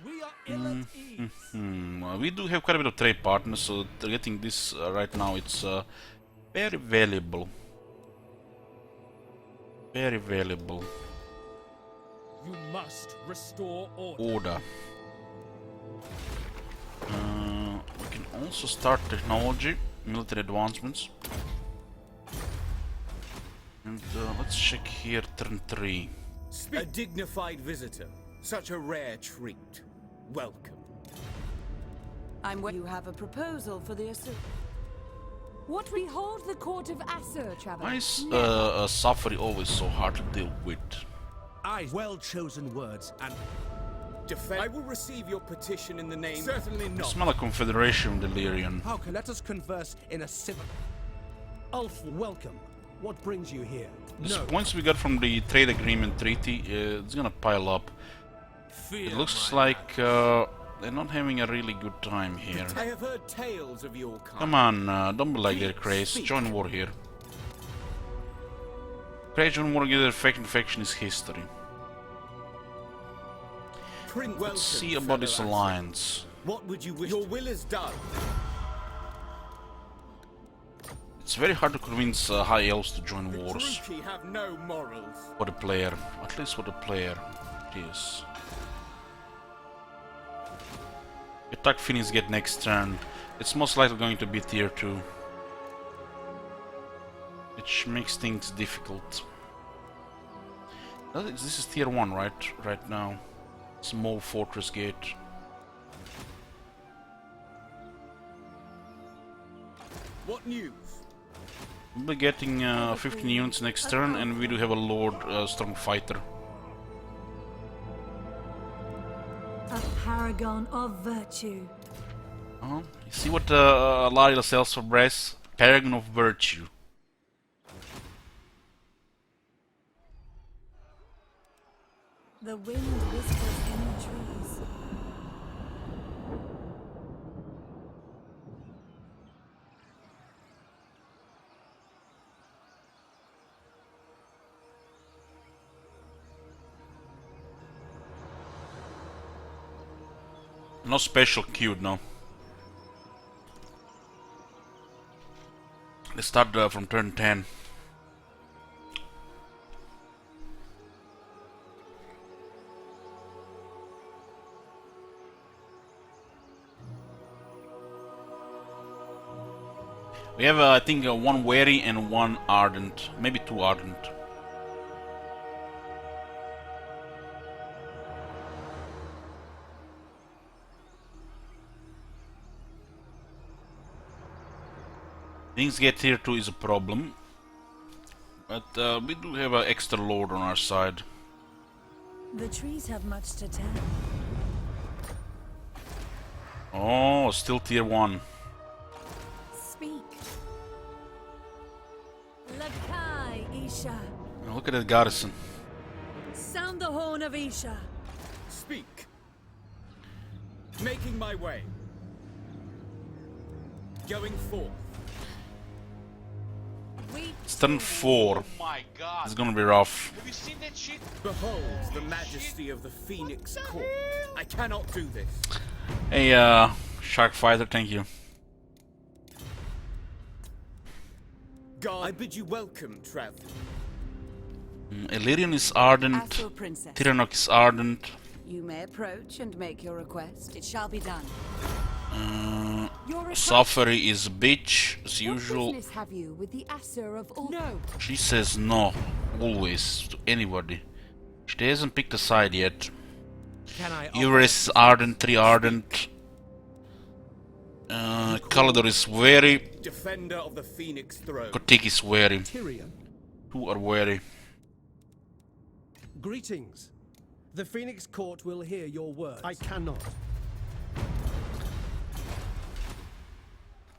We are ill at ease. We do have quite a bit of trade partners, so getting this right now, it's very valuable. Very valuable. You must restore order. Order. We can also start technology, military advancements. And let's check here, turn 3. A dignified visitor. Such a rare treat. Welcome. You have a proposal for the Asur. What we hold the court of Asur, traveler. Why is Safari always so hard to deal with? Well-chosen words, and I will receive your petition in the name. Certainly I not. smell a confederation, Delirium. Pauka, let us converse in a civil... Ulf, welcome. What brings you here? The points we got from the trade agreement treaty, it's gonna pile up. It looks like they're not having a really good time here. I have heard tales of your kind. Come on, don't be like that, Craze. Join war here. Craze, join war against faction is history. Let's see about this alliance. What would you wish? Your will is done. very hard to convince high elves to join wars. Druki have no morals. For the player, at least for the player, it is. Attack Finnies get next turn. It's most likely going to be tier 2. Which makes things difficult. This is tier 1, right? Right now. Small fortress gate. What news? We'll be getting 15 units next turn, and we do have a Lord Strong Fighter. A paragon of virtue. You see what Lariel sells for brass? Paragon of Virtue. The wind whispers in the trees. No special queued, no. Let's start from turn 10. We have, I think, one Wary and one Ardent. Maybe two Ardent. Things get tier 2 is a problem. But we do have an extra Lord on our side. The trees have much to tell. Oh, still tier 1. Speak. Lakai, Isha. Look at that garrison. Sound the horn of Isha. Speak. Making my way. Going forth. It's turn 4. Oh my god. It's gonna be rough. Have you seen that shit? Behold the majesty of the Phoenix Court. I cannot do this. Hey, Shark Fighter, thank you. God, I bid you welcome, traveler. Illyrian is Ardent. Asur Princess. Tyrannok is Ardent. You may approach and make your request. It shall be done. Safari is a bitch, as What usual. business have you with the Asur of all? No. She says no, always, to anybody. She hasn't picked a side yet. Can I Everest is Ardent, 3 Ardent. Kalador is wary. Defender of the Phoenix throne. Kotik is wary. Tyrion? 2 are wary. Greetings. The Phoenix Court will hear your words. I cannot.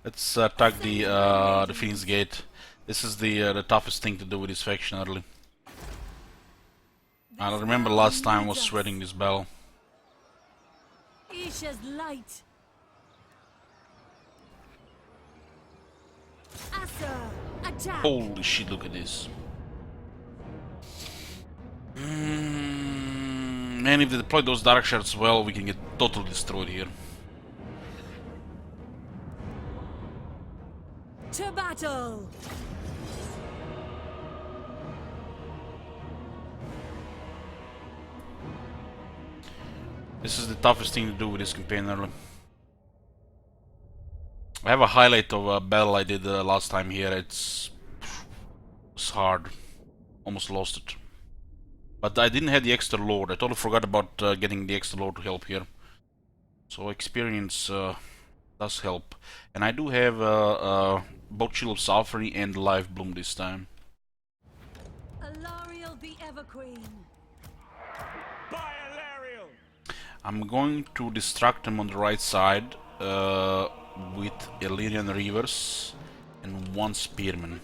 Let's attack the Phoenix Gate. This is the toughest thing to do with this faction early. I remember last time I was sweating this battle. Isha's light. Asur, attack. Holy shit, look at this. Man, if they deploy those dark shards well, we can get totally destroyed here. To battle. This is the toughest thing to do with this campaign early. I have a highlight of a battle I did last time here. It's hard. Almost lost it. But I didn't have the extra Lord. I totally forgot about getting the extra Lord to help here. So experience does help. And I do have both Shield of Safari and Live Bloom this time. Alariel the Everqueen. By Alariel! I'm going to distract them on the right side with Illyrian Reavers and 1 Spearman.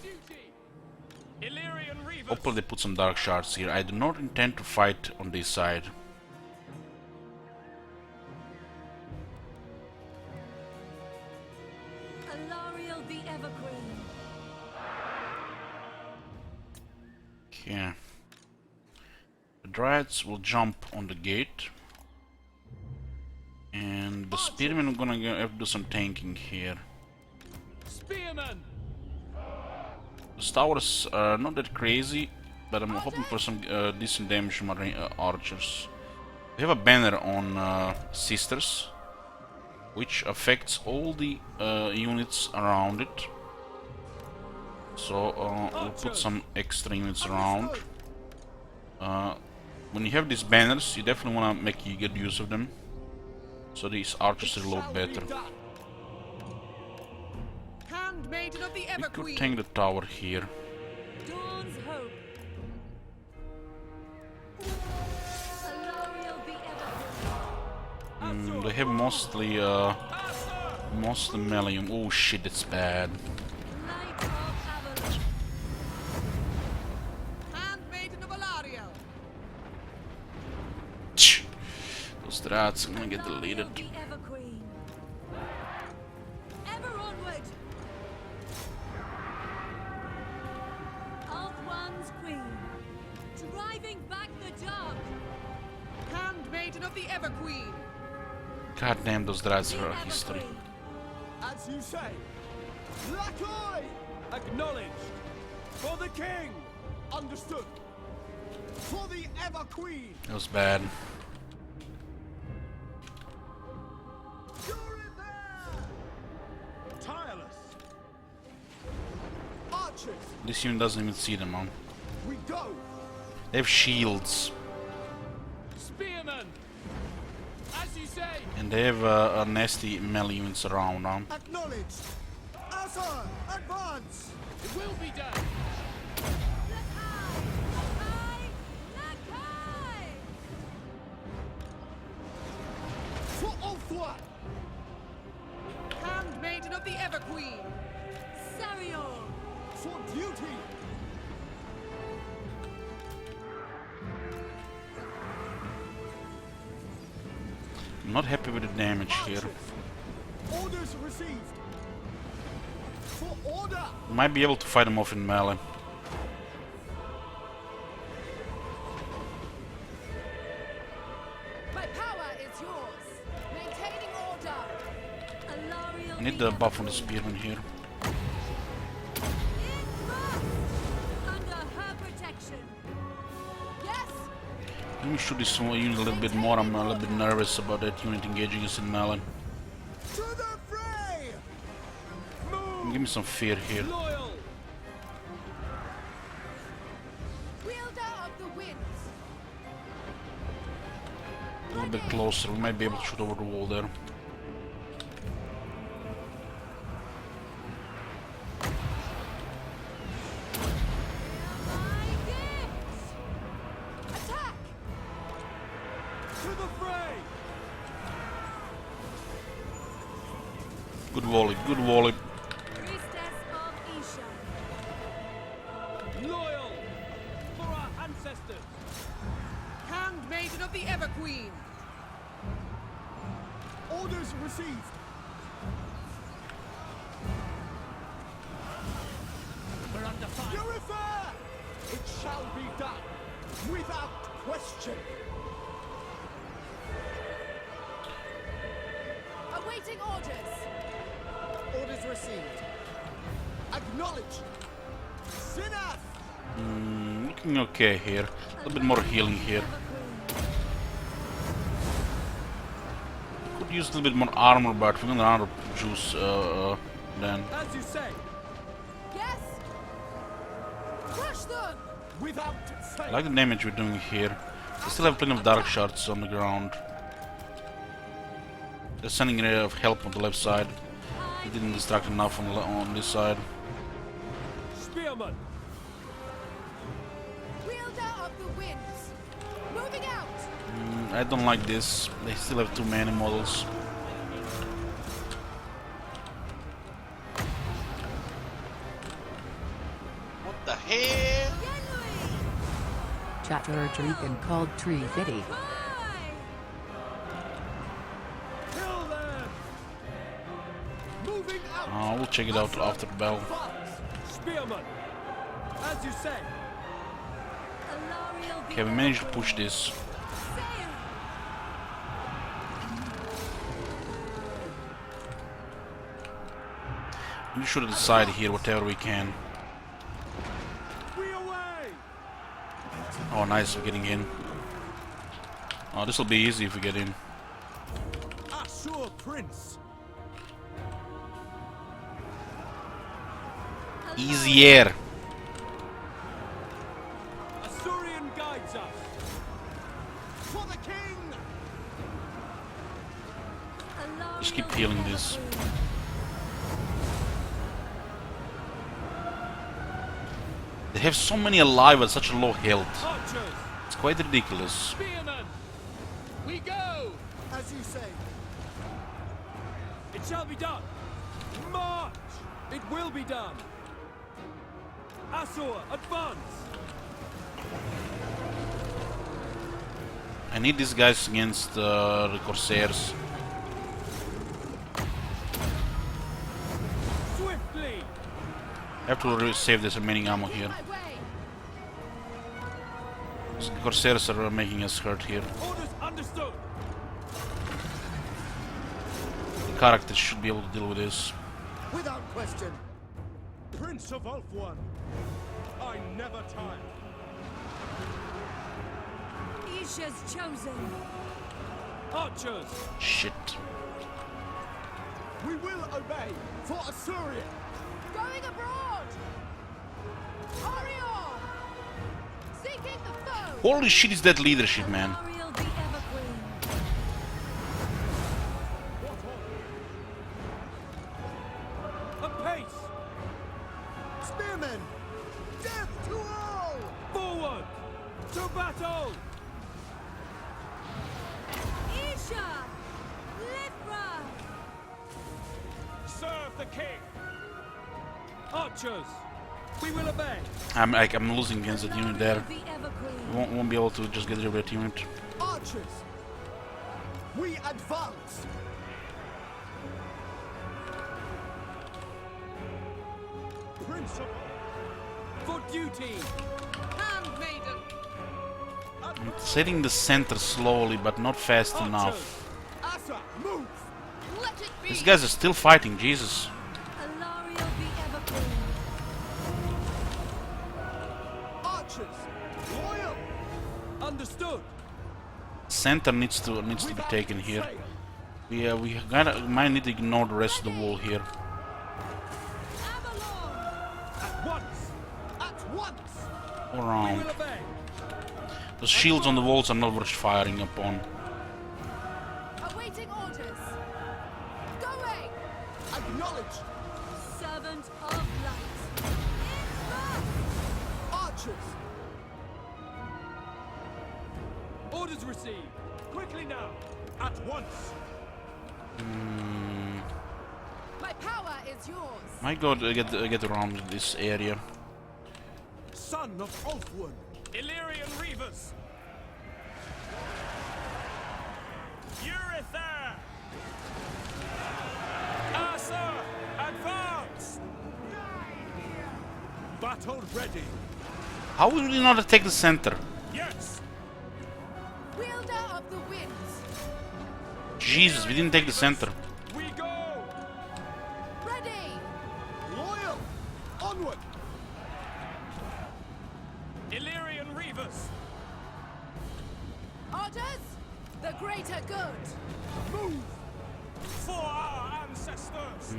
Illyrian Reavers! Hopefully they put some Dark Shards here. I do not intend to fight on this side. Alariel the Everqueen. Okay. The Dryads will jump on the gate. And the Spearmen are gonna have to do some tanking here. Spearman! Those towers are not that crazy, but I'm hoping for some decent damage from my archers. We have a banner on Sisters, which affects all the units around it. So we'll put some extra units around. When you have these banners, you definitely want to make good use of them, so these archers reload better. We could tank the tower here. Dawn's hope. Alariel the Everqueen. They have mostly melee. Oh shit, that's bad. Light of Avelorn. Handmaiden of Alariel. Those strats are gonna get deleted. Alariel the Everqueen. Ever onward. Ulthuan's queen. Driving back the dark. Handmaiden of the Everqueen. God damn, those drats are a history. As you say. Lakoi! Acknowledged. For the king. Understood. For the Ever Queen. That was bad. You're in there! Tireless. Archers. This unit doesn't even see them, man. We go. They have shields, Spearmen. As you say. and they have a nasty melee units around now. Acknowledged. Asa, advance. It will be done. For Ulthuan. Handmaiden of the Everqueen. Sarior. For duty. I'm not happy with the damage here. Orders received. For order. Might be able to fight them off in melee. My power is yours. Maintaining order. Alariel I need the buff on the spearman here. under her protection. Yes. Let me shoot this unit a little bit more. I'm a little bit nervous about that unit engaging us in melee. To the fray. Move. Give me some fear here. Loyal. Wielder of the winds. A little bit closer. We might be able to shoot over the wall there. My gifts. Attack. To the fray. Good volley, good volley. Priestess of Isha. Loyal. For our ancestors. Handmaiden of the Everqueen. Orders received. We're under fire. Purify! It shall be done. Without question. Awaiting orders. Orders received. Acknowledge. Zinaf! Looking okay here. A little bit more healing here. Could use a little bit more armor, but we're gonna run out of juice then. As you say. Yes. Crush them. Without I fail. like the damage we're doing here. We still have plenty of dark shards on the ground. They're sending a ray of help on the left side. They didn't distract enough on this side. Spearman. Wielder of the winds. Moving out. I don't like this. They still have too many models. What the hell? Chatter Draken called Tree Fitty. Kill them. Moving out. We'll check it out after the battle. Spearman. As you say. Alariel the Okay, we managed to push this. We should decide here whatever we can. Oh, nice, we're getting in. Oh, this will be easy if we get in. Assur Prince. Easier. Asturian guides us. For the king. Just keep healing this. They have so many alive at such a low health. Archers. It's quite ridiculous. Spearmen. We go. As you say. It shall be done. March. It will be done. Assur, advance. I need these guys against the Corsairs. Swiftly. I have to save this remaining ammo here. The Corsairs are making us hurt here. Orders understood. The characters should be able to deal with this. Without question. Prince of Ulthuan. I never tire. Isha's chosen. Archers. Shit. We will obey for Assyria. Going abroad! Ariel! Seeking the foe! Holy shit, is that leadership, man. Alariel the Everqueen. Apace! Spearmen! Death to all! Forward! To battle! Isha! Lithra! Serve the king! Archers! We will obey! I'm losing against that unit there. The Everqueen. Won't be able to just get rid of that unit. Archers! We advance! Prince of... For duty! Handmaiden! I'm setting the center slowly, but not fast enough. Asa, move! Let it be! These guys are still fighting, Jesus. Alariel the Everqueen. Archers! Loyal! Understood! Center needs to be taken here. We might need to ignore the rest of the wall here. Avelorn! At once! At once! All We around. will obey! The shields on the walls are not worth firing upon. Awaiting orders! Going! Acknowledge! Servant of light. Archers! Orders received! Quickly now! At once! My power is yours! My God, get around this area. Son of Ulthuan! Illyrian Reavers! Euryther! Asa! Advance! Battle ready! How will we not attack the center? Yes! Wielder of the winds! Jesus, we didn't take the center. We go! Ready! Loyal! Onward! Illyrian Reavers! Orders! The greater good! Move! For our ancestors!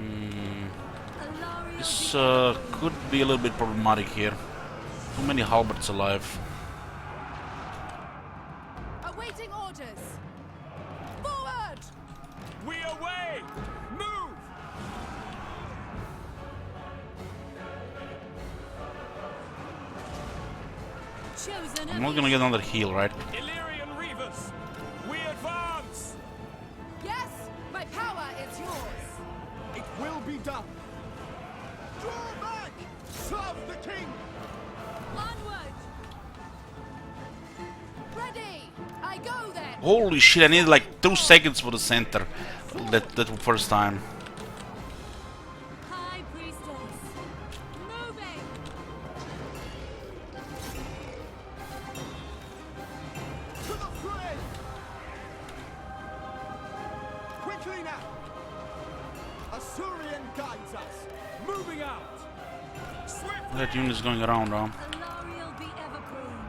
Alariel This the could be a little bit problematic here. Too many halberds alive. Awaiting orders! Forward! We away! Move! chosen. I'm not gonna get another heal, right? Illyrian Reavers! We advance! Yes! My power is yours! It will be done! Draw back! Serve the king! Onward! Ready! I go then! Holy shit, I needed like 2 seconds for the center. That first time. High priestess. Moving. To the fray! Quickly now! Assyrian guides us! Moving out! Swift! That unit is going around, huh? Alariel the Everqueen.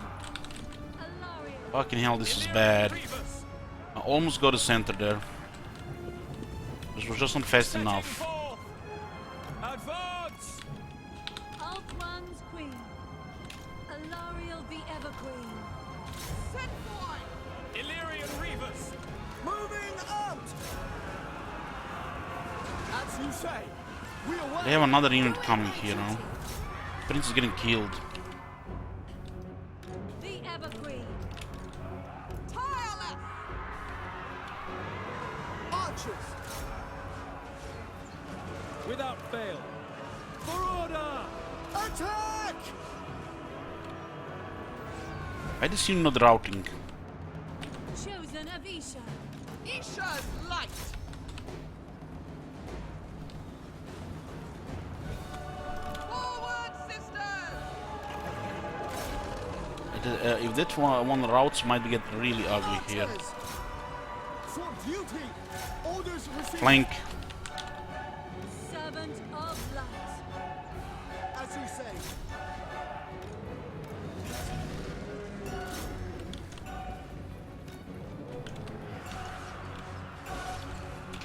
Fucking hell, this is bad. I almost got the center there. This was just not fast enough. Advance! Alt One's Queen. Alariel the Ever Queen. Set forward! Illyrian Reavers! Moving out! As you say, we await. They have another unit coming here now. Prince is getting killed. The Ever Queen. Tireless! Archers! Without fail. For order! Attack! Why this unit not routing? Chosen of Isha. Isha's light! Forward, sisters! If that one routes, might get really ugly here. Archers! For duty! Orders received! Flank. Servant of Light. As you say.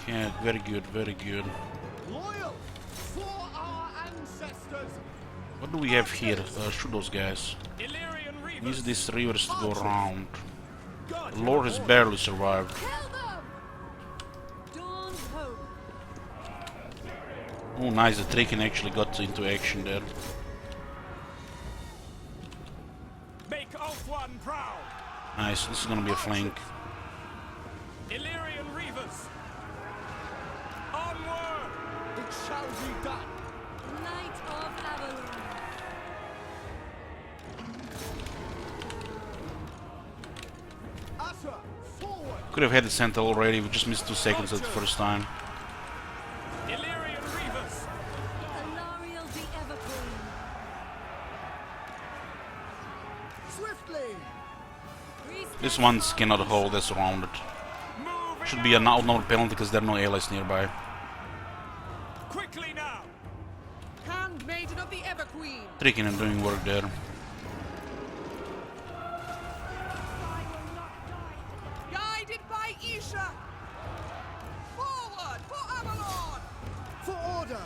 Yeah, very good, very good. Loyal for our ancestors. What do we have here? Shoot those guys. Illyrian Reavers. Use these rivers to go around. God, The Lord has barely survived. Kill them! Dawn's Hope. Oh, nice, the Draken actually got into action there. Make Avelorn proud. Nice, this is gonna be a flank. Illyrian Reavers. Onward! It shall be done. Knight of Avelorn. Utter forward. Could have had the center already, we just missed 2 seconds at the first time. Illyrian Reavers. Alariel the Ever Queen. Swiftly. This one's cannot hold, that's surrounded. Move Should be an outnumbered penalty because there are no allies nearby. quickly now. Handmaiden of the Ever Queen! Draken and doing work there. Guided by Isha! Forward for Avelorn! For order.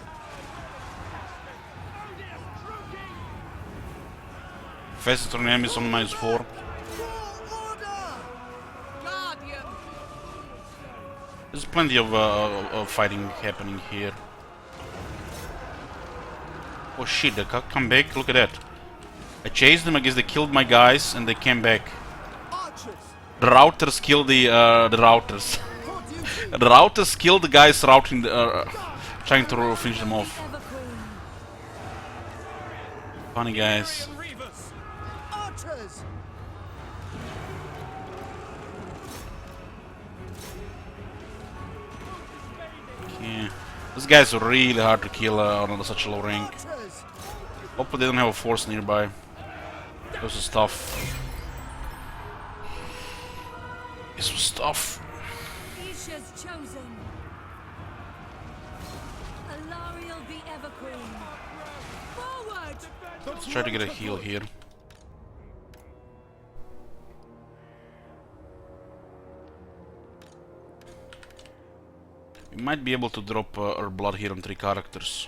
Fastest turn enemies on -4. For order. Guardian! There's plenty of fighting happening here. Oh shit, they come back, look at that. I chased them, I guess they killed my guys and they came back. Archers. The routers killed the routers. For duty. The routers killed the guys routing the, trying to finish them off. Ever Queen. Funny guys. Illyrian Reavers. Archers. Yeah. These guys are really hard to kill on such a low rank. Archers. Hopefully they don't have a force nearby. This is tough. This was tough. Isha's chosen. Alariel the Ever Queen. Forward! Let's try to get a heal here. We might be able to drop our blood here on 3 characters.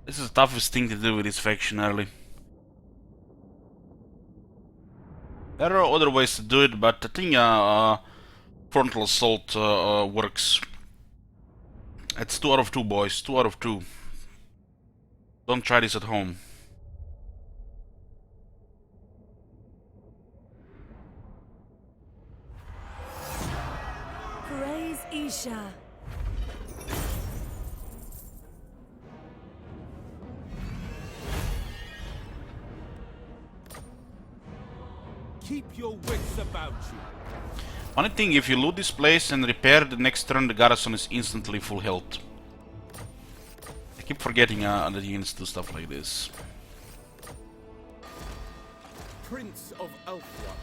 This is the toughest thing to do with this faction early. There are other ways to do it, but I think frontal assault works. It's 2 out of 2, boys. 2 out of 2. Don't try this at home. Praise Isha. Keep your wits about you. Funny thing, if you loot this place and repair, the next turn the garrison is instantly full health. I keep forgetting that you can do stuff like this. Prince of Avelorn.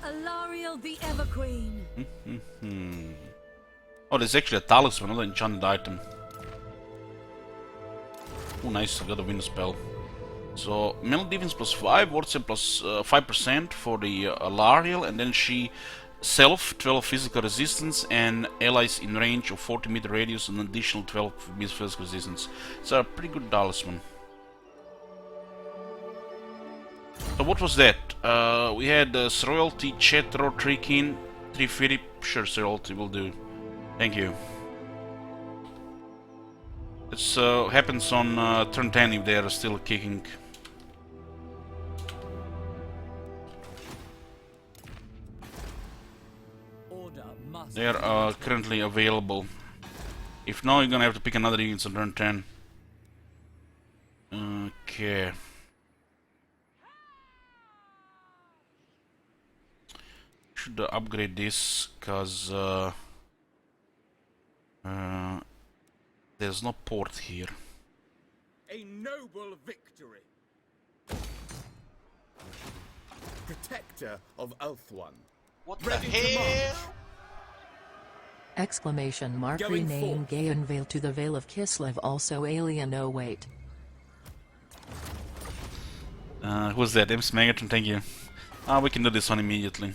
Alariel the Everqueen. Oh, there's actually a talisman, another enchanted item. Oh, nice, I got a wind spell. So, melee defense plus 5, ward save plus 5% for the Alariel, and then she self 12 physical resistance, and allies in range of 40-meter radius an additional 12 physical resistance. It's a pretty good talisman. So what was that? We had Royalty, Chetro, Trikin, 350. Sure, Royalty will do. Thank you. This happens on turn 10 if they are still kicking. They are currently available. If not, you're gonna have to pick another unit on turn 10. Okay. Should upgrade this, cause there's no port here. A noble victory. Protector of Avelorn. What the Ready to hell? march. Exclamation mark Going rename forth. Gaenvale to the Vale of Kislev, also alien. Oh wait. Who's that? Imps Megatron, thank you. We can do this one immediately.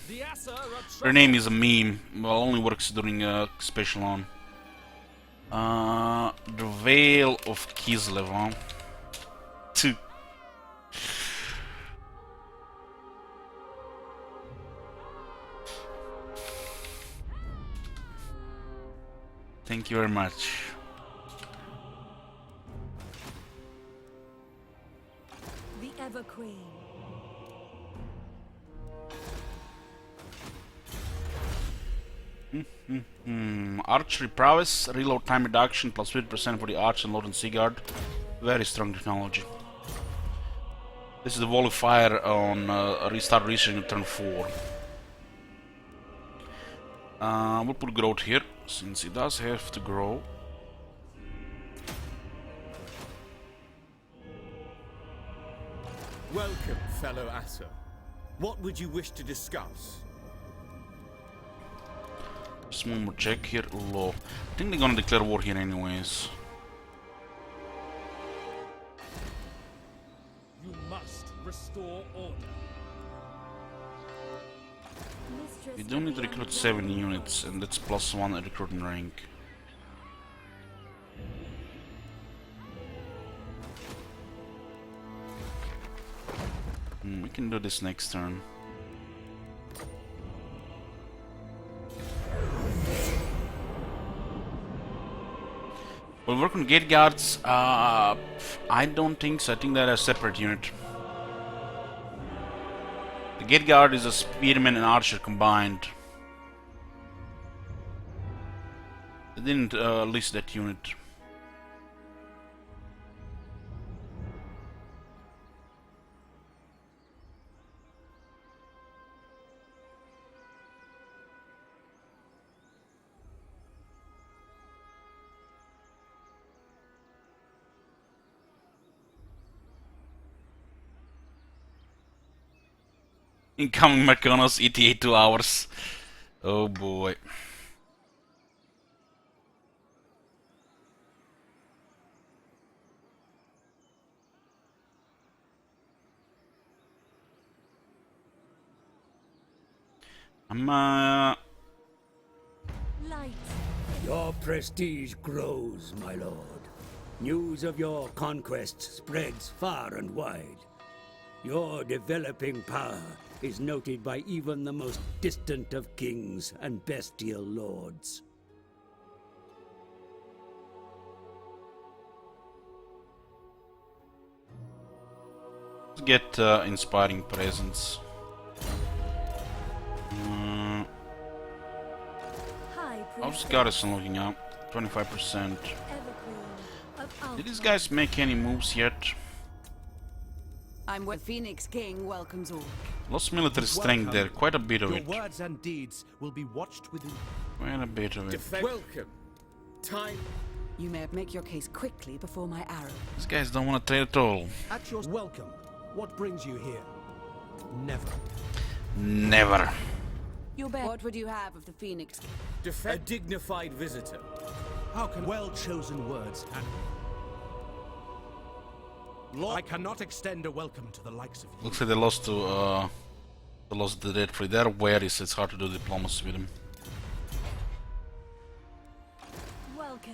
Her name is a meme, well, only works during special on. The Vale of Kislev, huh? Two. Thank you very much. The Everqueen. Archery prowess, reload time reduction, plus 50% for the arch and load and Seaguard. Very strong technology. This is the volley fire on restart research in turn 4. We'll put growth here, since it does have to grow. Welcome, fellow Asser. What would you wish to discuss? Just one more check here. Low. I think they're gonna declare war here anyways. You must restore order. We do need to recruit 7 units, and that's +1 at recruiting rank. We can do this next turn. We'll work on gate guards. I don't think so. I think they're a separate unit. The gate guard is a spearman and archer combined. They didn't list that unit. Incoming Mechonos, ETA 2 hours. Oh boy. Light. Your prestige grows, my lord. News of your conquests spreads far and wide. Your developing power is noted by even the most distant of kings and bestial lords. Let's get inspiring presence. How's Garrison looking up? 25%. Did these guys make any moves yet? I'm where Phoenix King welcomes all. Lost military strength there, quite a bit of Your it. words and deeds will be watched within. Quite a bit of it. Welcome. Time. You may make your case quickly before my arrow. These guys don't want to trade at all. At your welcome. What brings you here? Never. Never. Your bet. What would you have of the Phoenix? A dignified visitor. How can well-chosen words and... I cannot extend a welcome to the likes of you. Looks like they lost to the Dead Free. They're wary, so it's hard to do diplomacy with them. Welcome.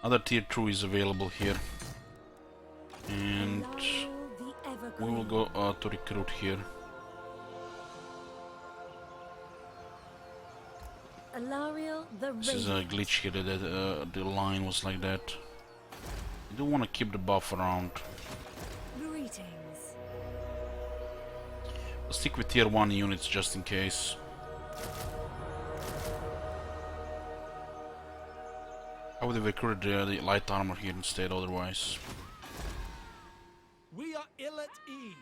Other tier 2 is available here. And we will go to recruit here. Alariel the This is a glitch here that the line was like that. You do want to keep the buff around. Greetings. I'll stick with tier 1 units just in case. I would have recruited the light armor here instead otherwise. We are ill at ease.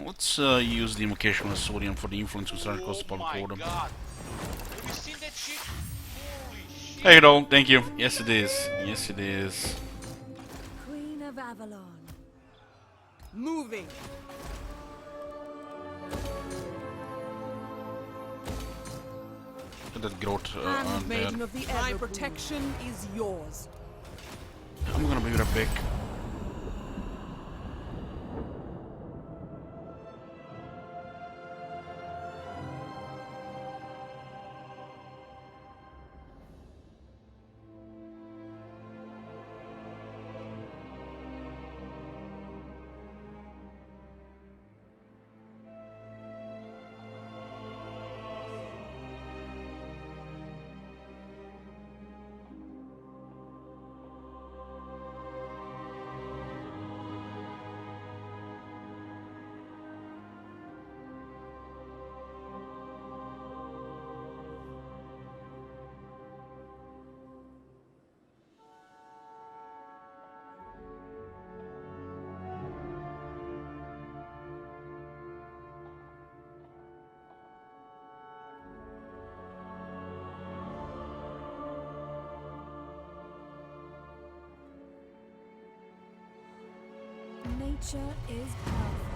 Let's use the invocation of Sodium for the influence we started across the public order. God. Have you seen that shit? Holy shit. Hey, no, thank you. Yes, it is. Yes, it is. Queen of Avelorn. Moving. Look at that growth there. Handmaiden of the My protection is yours. I'm gonna be right back. Nature is powerful.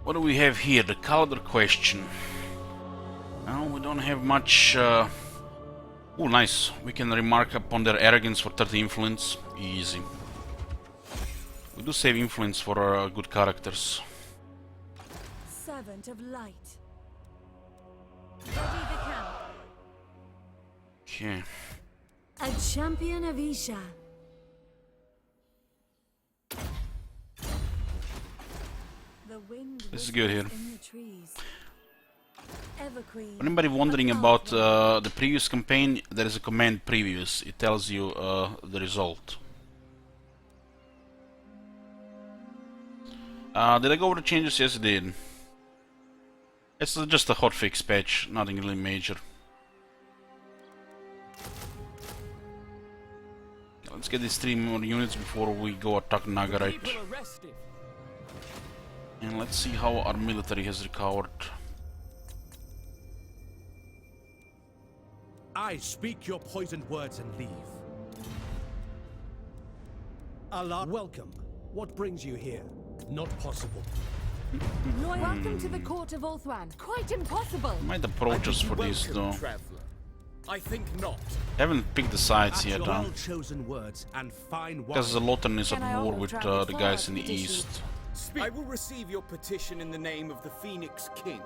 What do we have here? The calendar question. Well, we don't have much. Oh, nice. We can remark upon their arrogance for 30 influence. Easy. We do save influence for good characters. Servant of light. Ready the camp. Okay. A champion of Isha. The wind This is good here. in the trees. Evergreen. Anybody wondering about the previous campaign, there is a command previous. It tells you the result. Did I go over the changes? Yes, I did. It's just a hotfix patch, nothing really major. Let's get these 3 more units before we go attack Nagarite. And let's see how our military has recovered. I speak your poisoned words and leave. Allah, welcome. What brings you here? Not possible. Welcome to the court of Ulthuan. Quite impossible. Might approach us for this though. Traveler. I think not. Haven't picked the sides yet, huh? Well-chosen words and fine Because the Lothern is at Can I war offer with travel the guys in the petition? east. I will receive your petition in the name of the Phoenix King.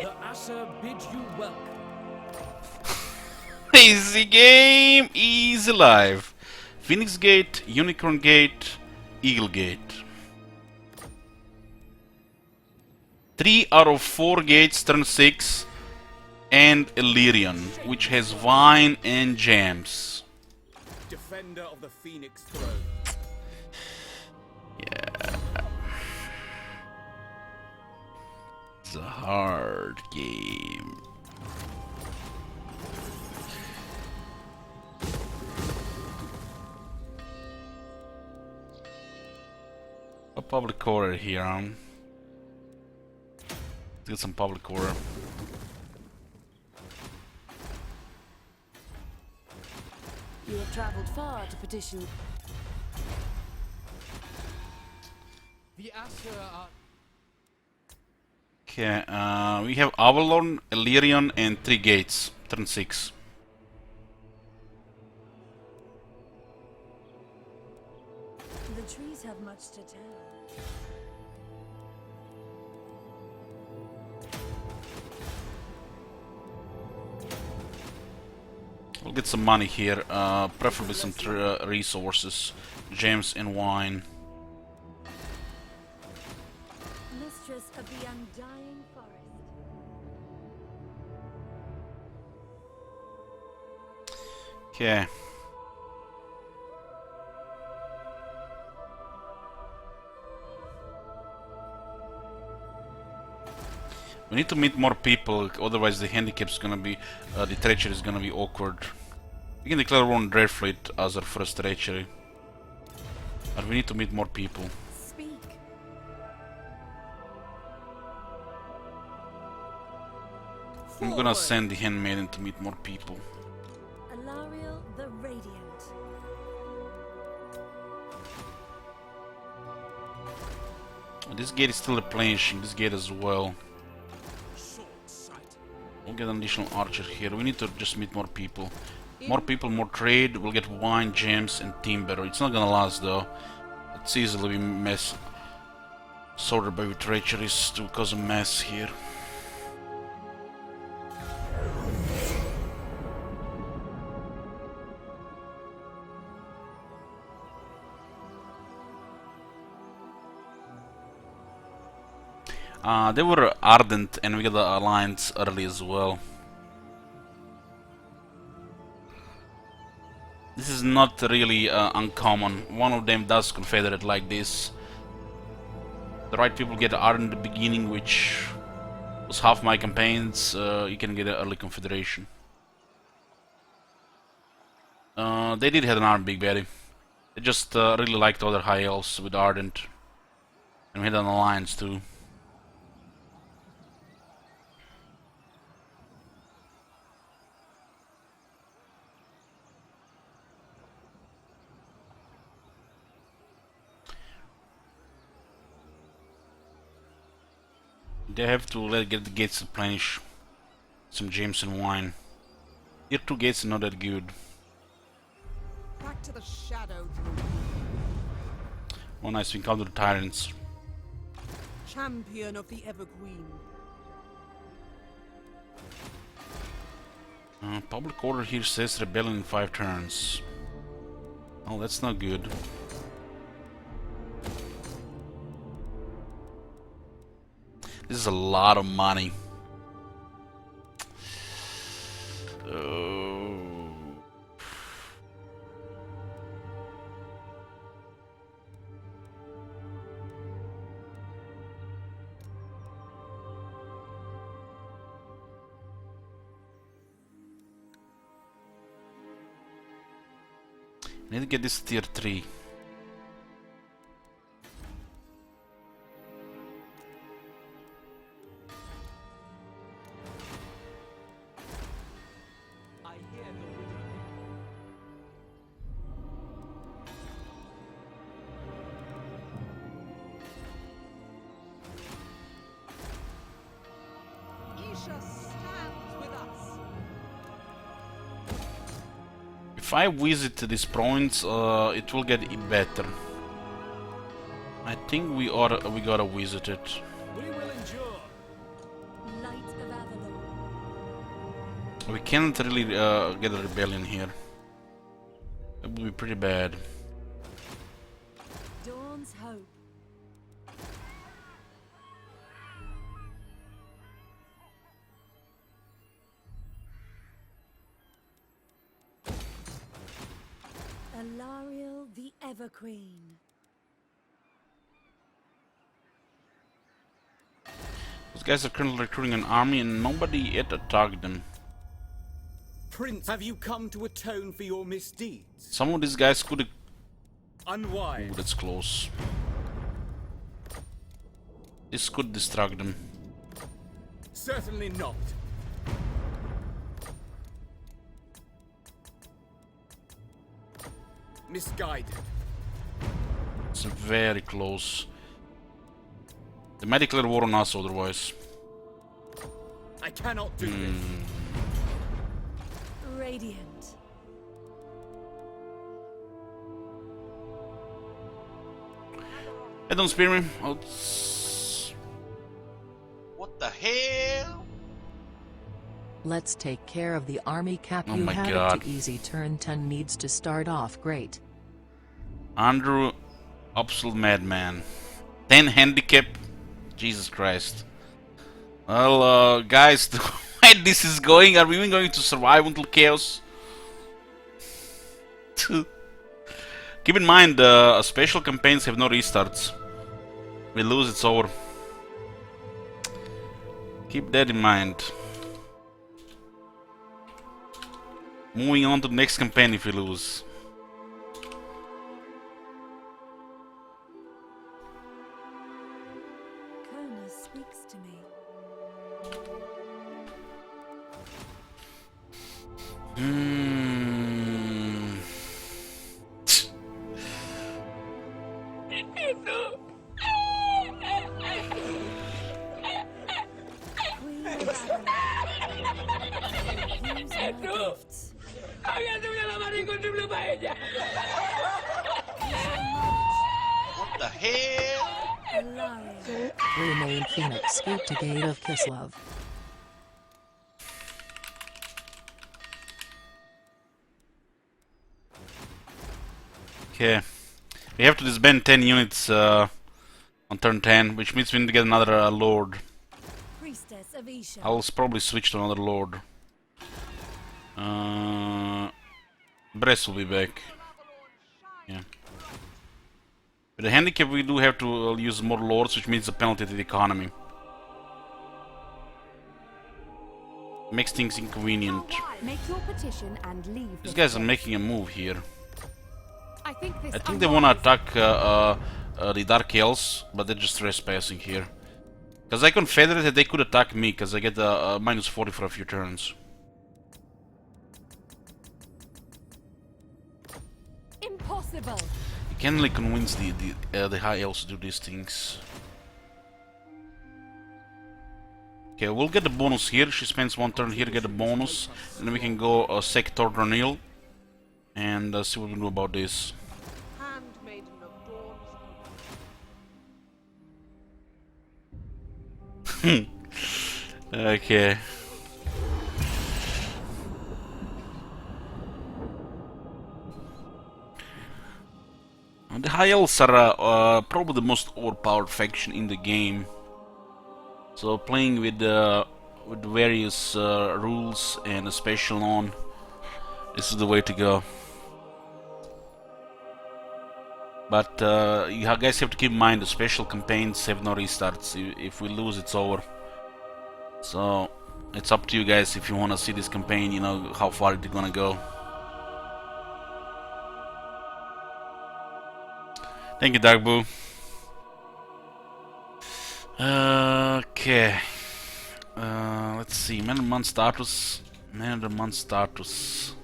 The Asa bid you welcome. Easy game, easy life. Phoenix Gate, Unicorn Gate, Eagle Gate. 3 out of 4 gates turn 6. and Illyrian, which has wine and gems. Defender of the Phoenix Throne. Yeah. It's a hard game. A public order here, Let's get some public order. You have traveled far to petition. The Asher are... Okay, we have Avelorn, Illyrian, and 3 gates. Turn 6. The trees have much to tell. We'll get some money here, preferably some resources, gems and wine. Mistress of the undying forest. Okay. We need to meet more people, otherwise the handicap's gonna be, the treachery is gonna be awkward. We can declare one Dread Fleet as our first treachery. But we need to meet more people. Speak. I'm gonna send the Handmaiden to meet more people. Alariel the Radiant. This gate is still replenishing, this gate as well. We'll get an additional archer here. We need to just meet more people. More people, more trade. We'll get wine, gems, and timber. It's not gonna last though. It's easily be sorted by treacheries to cause a mess here. They were ardent, and we got the alliance early as well. This is not really uncommon. One of them does confederate like this. The right people get ardent at the beginning, which was half my campaigns. You can get an early confederation. They did have an armed big baddie. They just really liked other high elves with ardent, and we had an alliance too. They have to get the gates replenish some gems and wine. Tier 2 gates are not that good. Back to the shadow. Oh nice, we encountered tyrants. Champion of the Evergreen. Public order here says rebellion in 5 turns. Oh, that's not good. This is a lot of money. Need to get this tier 3. If I visit these points, it will get better. I think we gotta visit it. We will endure. Light of Avelorn. We can't really get a rebellion here. It would be pretty bad. Dawn's hope. Alariel the Everqueen. Those guys are currently recruiting an army and nobody yet attacked them. Prince, have you come to atone for your misdeeds? Some of these guys could... Unwise. Ooh, that's close. This could distract them. Certainly not. Misguided. It's very close. They might declare war on us otherwise. I cannot do this. Radiant. Hey, don't spear me. What the hell? Let's take care of the army cap. Oh You my had God. it too easy. Turn 10 needs to start off great. Andrew, absolute madman. 10 handicap. Jesus Christ. Well, guys, the way this is going, are we even going to survive until chaos? Keep in mind, special campaigns have no restarts. We lose, it's over. Keep that in mind. Moving on to the next campaign if we lose. Kona speaks to me. Queen of Avelorn. Use my gifts. What the hell? Alariel. Remain Phoenix. Scoot to Gate of Kislev. Okay. We have to disband 10 units on turn 10, which means we need to get another lord. Priestess of Isha. I'll probably switch to another lord. Brest will be back. Yeah. With the handicap, we do have to use more lords, which means a penalty to the economy. Makes things inconvenient. Make your petition and leave. These guys are making a move here. I think this. I think they want to attack the Dark Elves, but they're just trespassing here. Because I confederated, they could attack me, because I get a minus 40 for a few turns. Impossible. You can't really convince the High Elves to do these things. Okay, we'll get the bonus here. She spends one turn here to get a bonus. And then we can go sec Tordranil. And see what we can do about this. Handmaiden of Dawn's Okay. The High Elves are probably the most overpowered faction in the game. So playing with various rules and a special on, this is the way to go. But you guys have to keep in mind the special campaigns have no restarts. If we lose, it's over. So it's up to you guys if you want to see this campaign, you know, how far it's gonna go. Thank you, Darkboo. Okay. Let's see. Man of the month status. Man of the month status.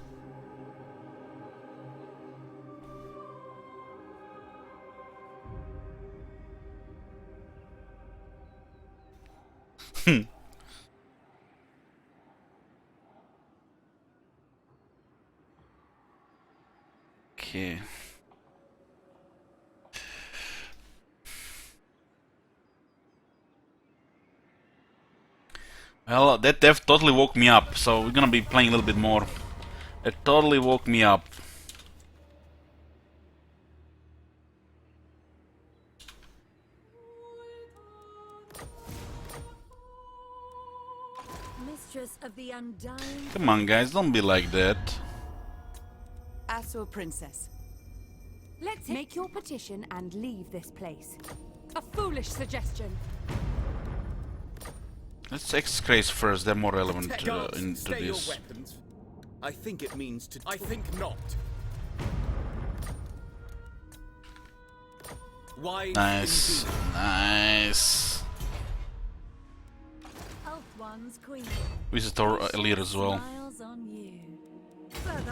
Okay. Well, that death totally woke me up, so we're gonna be playing a little bit more. It totally woke me up. Mistress of the Undying. Come on, guys, don't be like that. As to a princess, Let's make your petition and leave this place. A foolish suggestion. Let's X-Craze first, they're more relevant Guards, into stay your this. weapons. I think it means to. I think not. Wise Nice. indeed. Nice. One's queen. Visitor elite as well. Smiles on you.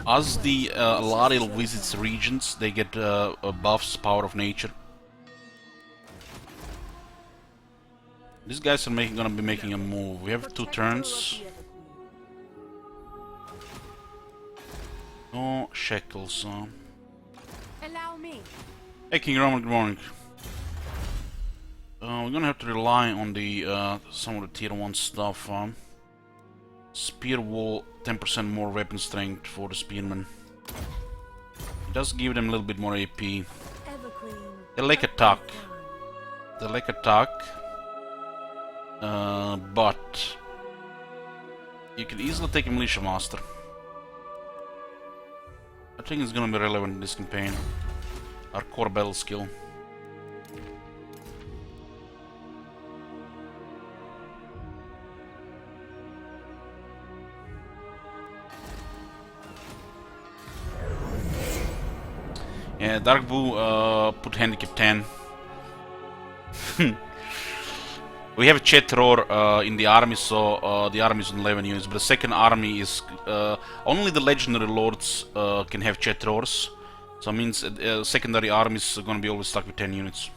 As the Alariel visits regions, they get buffs, power of nature. These guys are gonna be making a move. We have 2 turns. No shackles. Allow me. Hey, King Roman, good morning. We're gonna have to rely on the some of the tier 1 stuff. Spear wall, 10% more weapon strength for the spearmen. It does give them a little bit more AP. They like attack. They like attack. But you can easily take a militia master. I think it's gonna be relevant in this campaign. Our core battle skill. Yeah, Dark Boo put handicap 10. We have a chat roar in the army, so the army is on 11 units, but the second army is only the legendary lords can have chat roars. So it means secondary armies are gonna be always stuck with 10 units.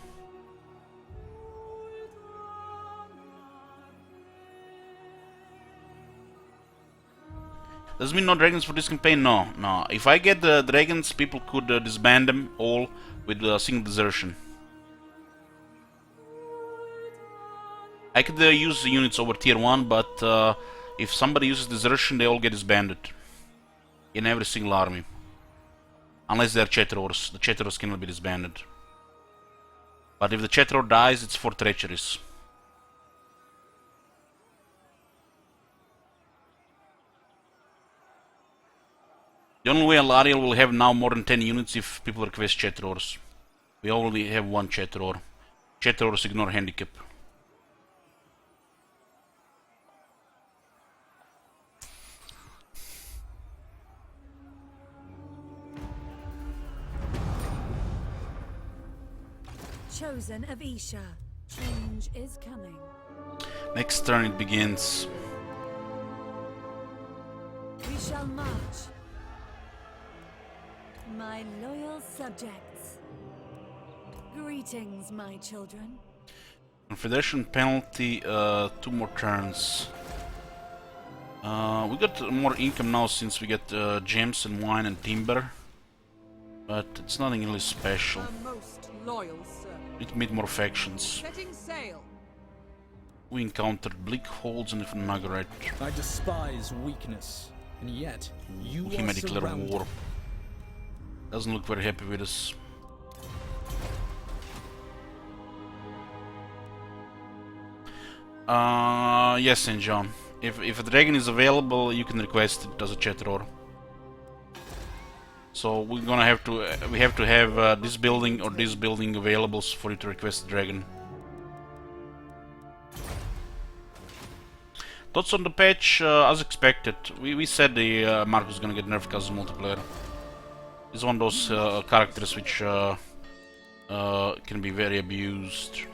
Does it mean no dragons for this campaign? No, no. If I get the dragons, people could disband them all with a single desertion. I could use the units over tier 1, but if somebody uses desertion, they all get disbanded. In every single army. Unless they're Chetrors. The Chetrors cannot be disbanded. But if the Chetror dies, it's for treacheries. The only way Alariel will have now more than 10 units if people request Chetrors. We only have 1 Chetror. Chetrors ignore handicap. Chosen of Isha. Change is coming. Next turn it begins. We shall march. My loyal subjects. Greetings, my children. Confederation penalty, 2 more turns. We got more income now since we get gems and wine and timber. But it's nothing really special. Most loyal servant. Need to meet more factions. Setting sail. We encountered bleak holds and Nagarite. I despise weakness, and yet you He may declare surrounded. war. Doesn't look very happy with us. Yes, St. John. If a dragon is available, you can request it as a chat roar. So we're gonna have to have this building or this building available for you to request a dragon. Thoughts on the patch? As expected. We said the Mark was gonna get nerfed because of multiplayer. He's one of those characters which can be very abused.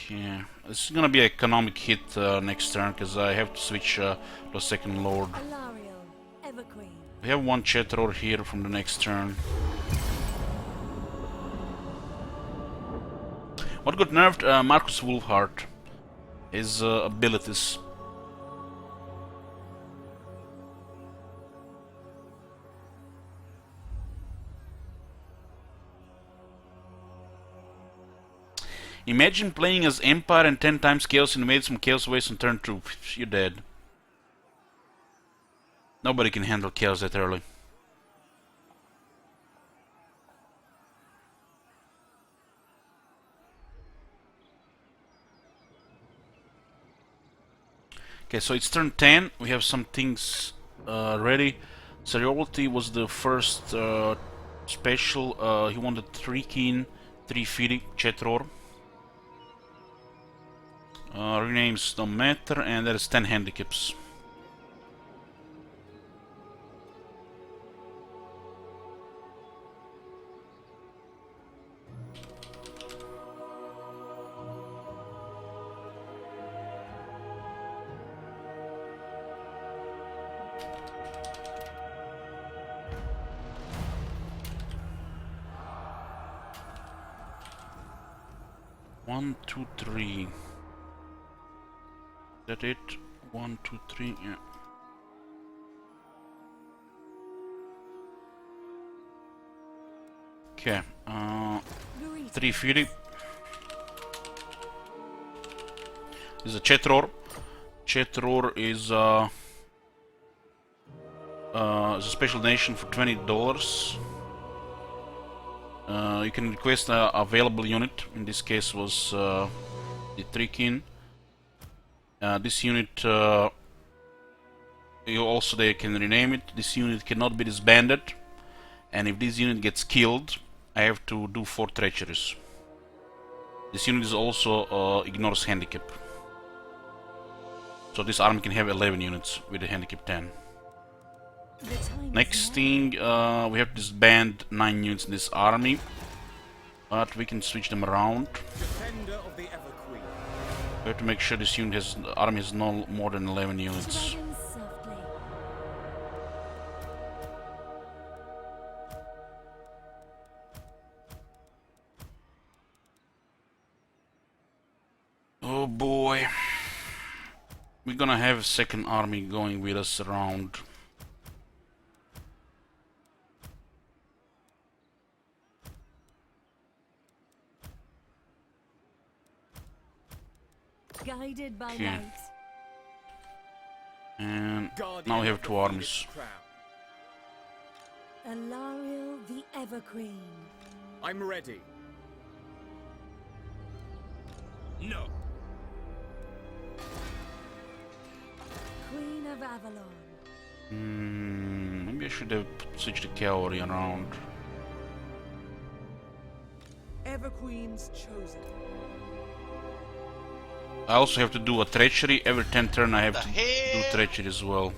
Okay, this is gonna be an economic hit next turn because I have to switch to a second lord. Alariel, Everqueen. We have 1 Chetror here from the next turn. What got nerfed? Marcus Wolfheart. His abilities. Imagine playing as Empire and 10 times Chaos and made some Chaos waste on turn 2. You're dead. Nobody can handle Chaos that early. Okay, so it's turn 10. We have some things ready. Seriality was the first special. He wanted 3 keen, 3 feeding, Chetror. Renames don't matter, and there is 10 handicaps. One, two, three. Is that it? 1, 2, 3, yeah. Okay, 3 Fury. This is a Chetror. Chetror is a special nation for $20. You can request an available unit. In this case was the 3 kin. This unit, they can rename it. This unit cannot be disbanded, and if this unit gets killed, I have to do 4 treacheries. This unit is also ignores handicap, so this army can have 11 units with a handicap 10. Next thing, we have to disband 9 units in this army, but we can switch them around. Defender of the Everqueen. We have to make sure this unit has, army has no more than 11 units. Oh boy. We're gonna have a second army going with us around. Guided by Okay. light. And now we have 2 armies. Alariel the Everqueen. I'm ready. No. Queen of Avelorn. Maybe I should have switched the cavalry around. Everqueen's chosen. I also have to do a treachery. Every 10 turn I have to do treachery as well.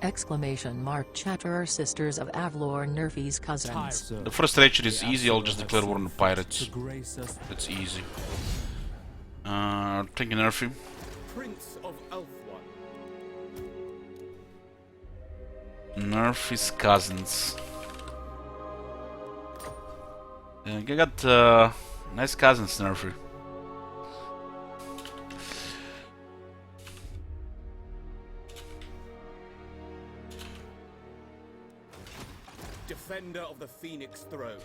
Exclamation mark Chatterer Sisters of Avelorn Nerfy's cousins. The first treachery is easy, I'll just declare war on the pirates. That's easy. Thank you, Nerfy. Prince of Elfwan. Nerfy's cousins. You got nice cousins, Nerfy. Defender of the Phoenix Throne.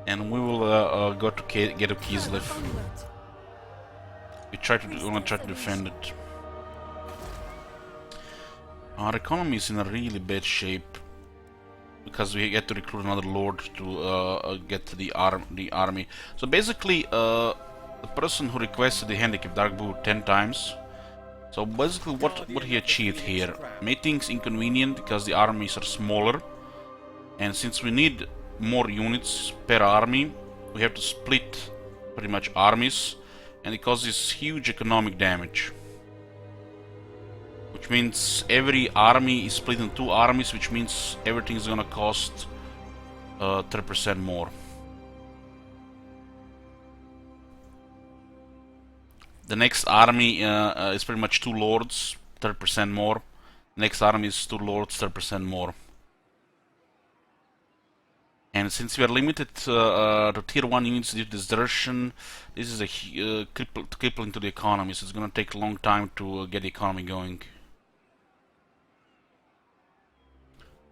And we will go to get a Kislev. We wanna try to defend it. Our economy is in a really bad shape because we get to recruit another lord to get the army. So basically, the person who requested the handicap Dark Blue 10 times. So basically, what he achieved here made things inconvenient because the armies are smaller, and since we need more units per army, we have to split pretty much armies, and it causes huge economic damage. Which means every army is split in 2 armies, which means everything is gonna cost 3% more. The next army is pretty much 2 lords, 30% more. Next army is 2 lords, 30% more. And since we are limited to tier 1 units due to desertion, this is a crippling to the economy, so it's gonna take a long time to get the economy going.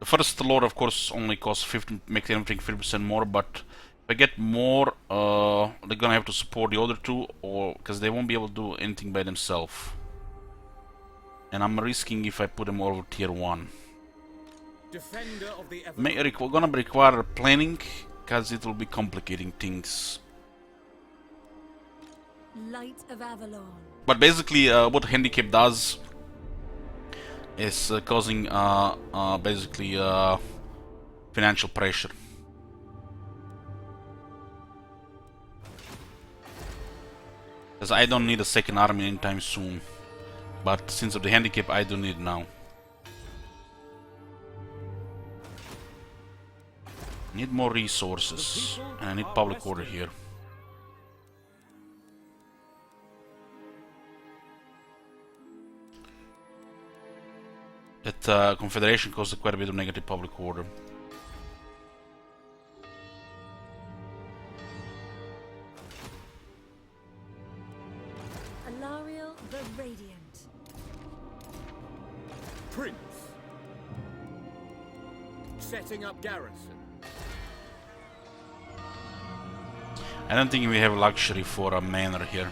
The first lord, of course, only costs 15, makes everything 50% more, but if I get more, they're gonna have to support the other 2, or because they won't be able to do anything by themselves. And I'm risking if I put them over tier 1. Defender of the We're gonna require planning, because it will be complicating things. Light of Avelorn. But basically, what handicap does is causing basically financial pressure. Because I don't need a second army anytime soon. But since of the handicap, I do need it now. I need more resources. And I need public order here. That confederation caused quite a bit of negative public order. Alariel the Radiant. Prince. Setting up garrison. I don't think we have luxury for a manor here.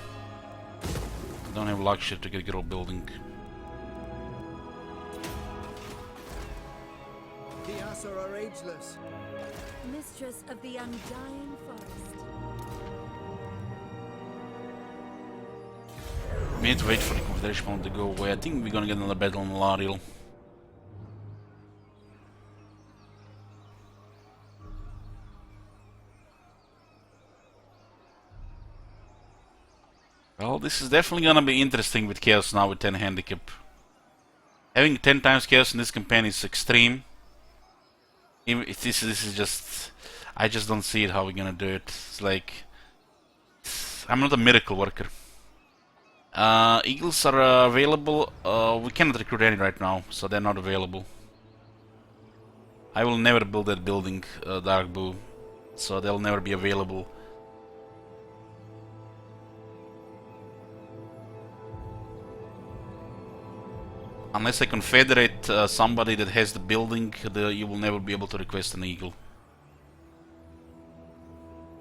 We don't have luxury to get a girl building. The Asur are ageless. Mistress of the Undying Forest. We need to wait for the confederation moment to go away. I think we're gonna get another battle on Alariel. Well, this is definitely gonna be interesting with Chaos now with 10 handicap. Having 10 times Chaos in this campaign is extreme. This is just... I just don't see it how we're gonna do it. It's like... I'm not a miracle worker. Eagles are available. We cannot recruit any right now, so they're not available. I will never build that building, Dark Boo, so they'll never be available. Unless I confederate somebody that has the building, you will never be able to request an eagle.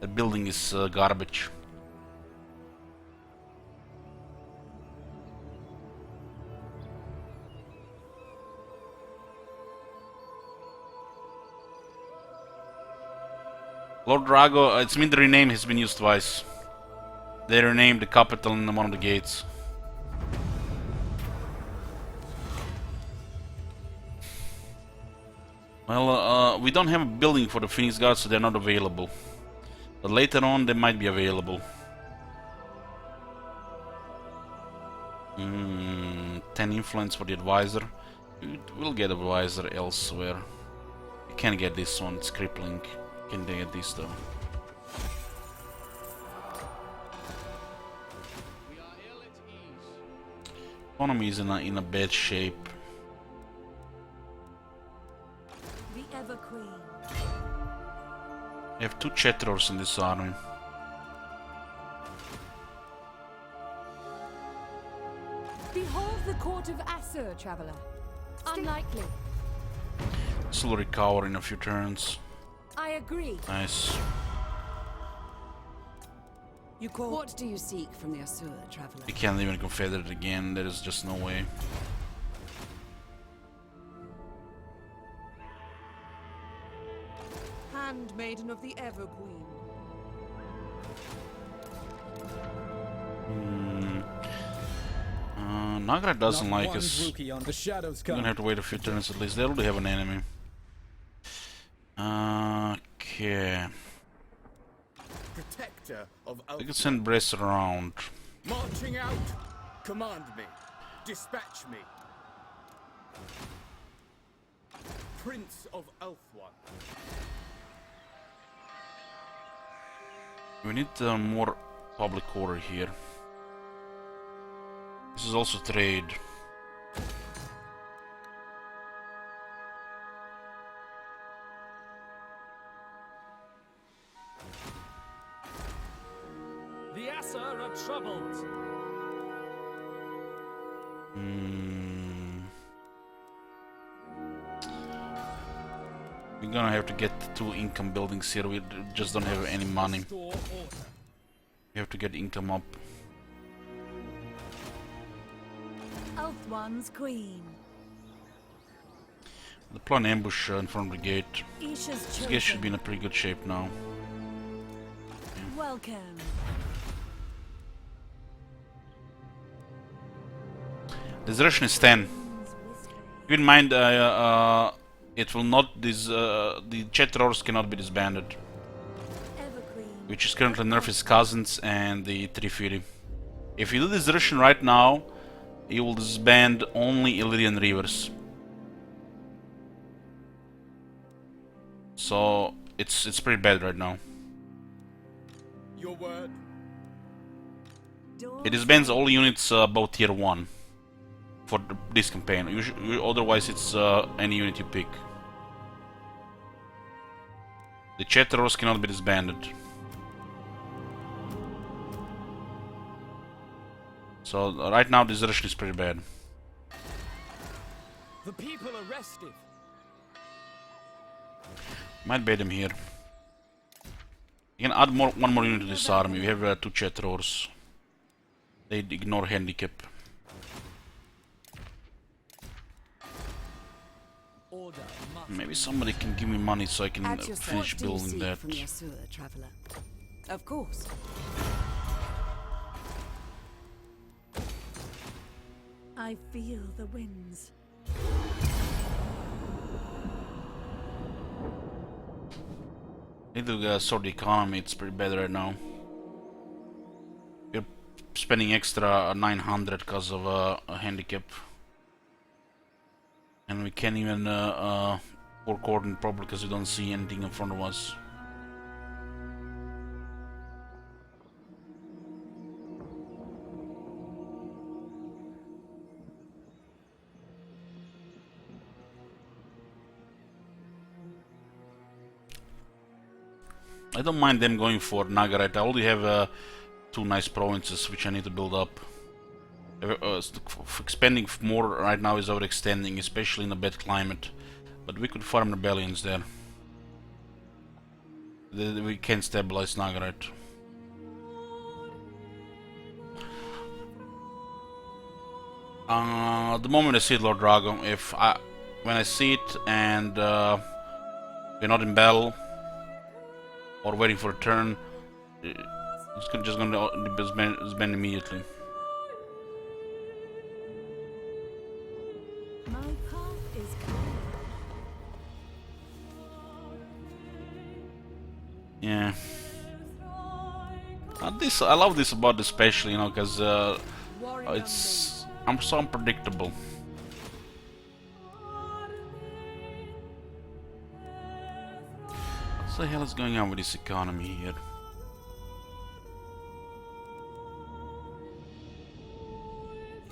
That building is garbage. Lord Drago, it's been the rename has been used twice. They renamed the capital in one of the gates. Well, we don't have a building for the Phoenix Guards, so they're not available. But later on, they might be available. 10 influence for the advisor. We'll get advisor elsewhere. We can't get this one, it's crippling. Can they get this though? Economy is in a bad shape. Queen. I have 2 Chetros in this army. Behold the court of Asur, traveler. Unlikely. This will recover in a few turns. I agree. Nice. What do you seek from the Asur, traveler? We can't even confederate again. There is just no way. Handmaiden of the Everqueen. Nagra doesn't like us. We're gonna have to wait a few turns at least. They already have an enemy. Okay. Protector of I could send Bress around. Marching out. Command me. Dispatch me. Prince of Ulthuan. We need more public order here. This is also trade. The Asur are troubled. We're gonna have to get 2 income buildings here. We just don't have any money. We have to get income up. Ulthuan's queen. The plan ambush in front of the gate. Isha's This gate should be in a pretty good shape now. Welcome. Desertion is 10. Keep in mind, it will not. The Chetrors cannot be disbanded, which is currently Nerf's cousins and the Trifiri. If you do this desertion right now, you will disband only Illyrian Reavers. So it's pretty bad right now. Your word. It disbands all units above tier 1 for this campaign. Otherwise, it's any unit you pick. The Chetrors cannot be disbanded. So right now, desertion is pretty bad. The people are restive. Might bait them here. You can add one more unit to this army. We have 2 Chetrors. They ignore handicap. Maybe somebody can give me money so I can finish building that. From your sewer, traveler. Of course. I feel the winds. Need to sort the economy. It's pretty bad right now. We're spending extra 900 because of a handicap. And we can't even work order properly because we don't see anything in front of us. I don't mind them going for Nagarite. I already have 2 nice provinces which I need to build up. Expanding more right now is overextending, especially in a bad climate. But we could farm rebellions there. We can stabilize Nagarite. The moment I see Lord Drago, when I see it and we're not in battle or waiting for a turn, it's just gonna disband immediately. My path is clear. Yeah. I love this about especially, you know, because I'm so unpredictable. What the hell is going on with this economy here?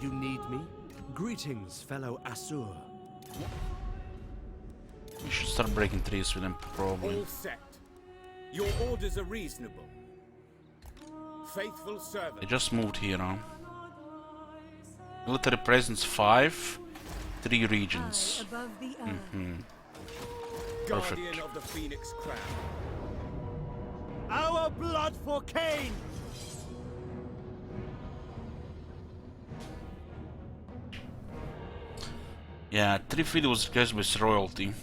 You need me? Greetings, fellow Asur. We should start breaking trees with them, probably. All set. Your orders are reasonable. Faithful servant. They just moved here now. Military presence 5, 3 regions. Above the earth. Perfect. Guardian of the Phoenix Crown. Our blood for Cain! Yeah, Trifid was replaced with royalty.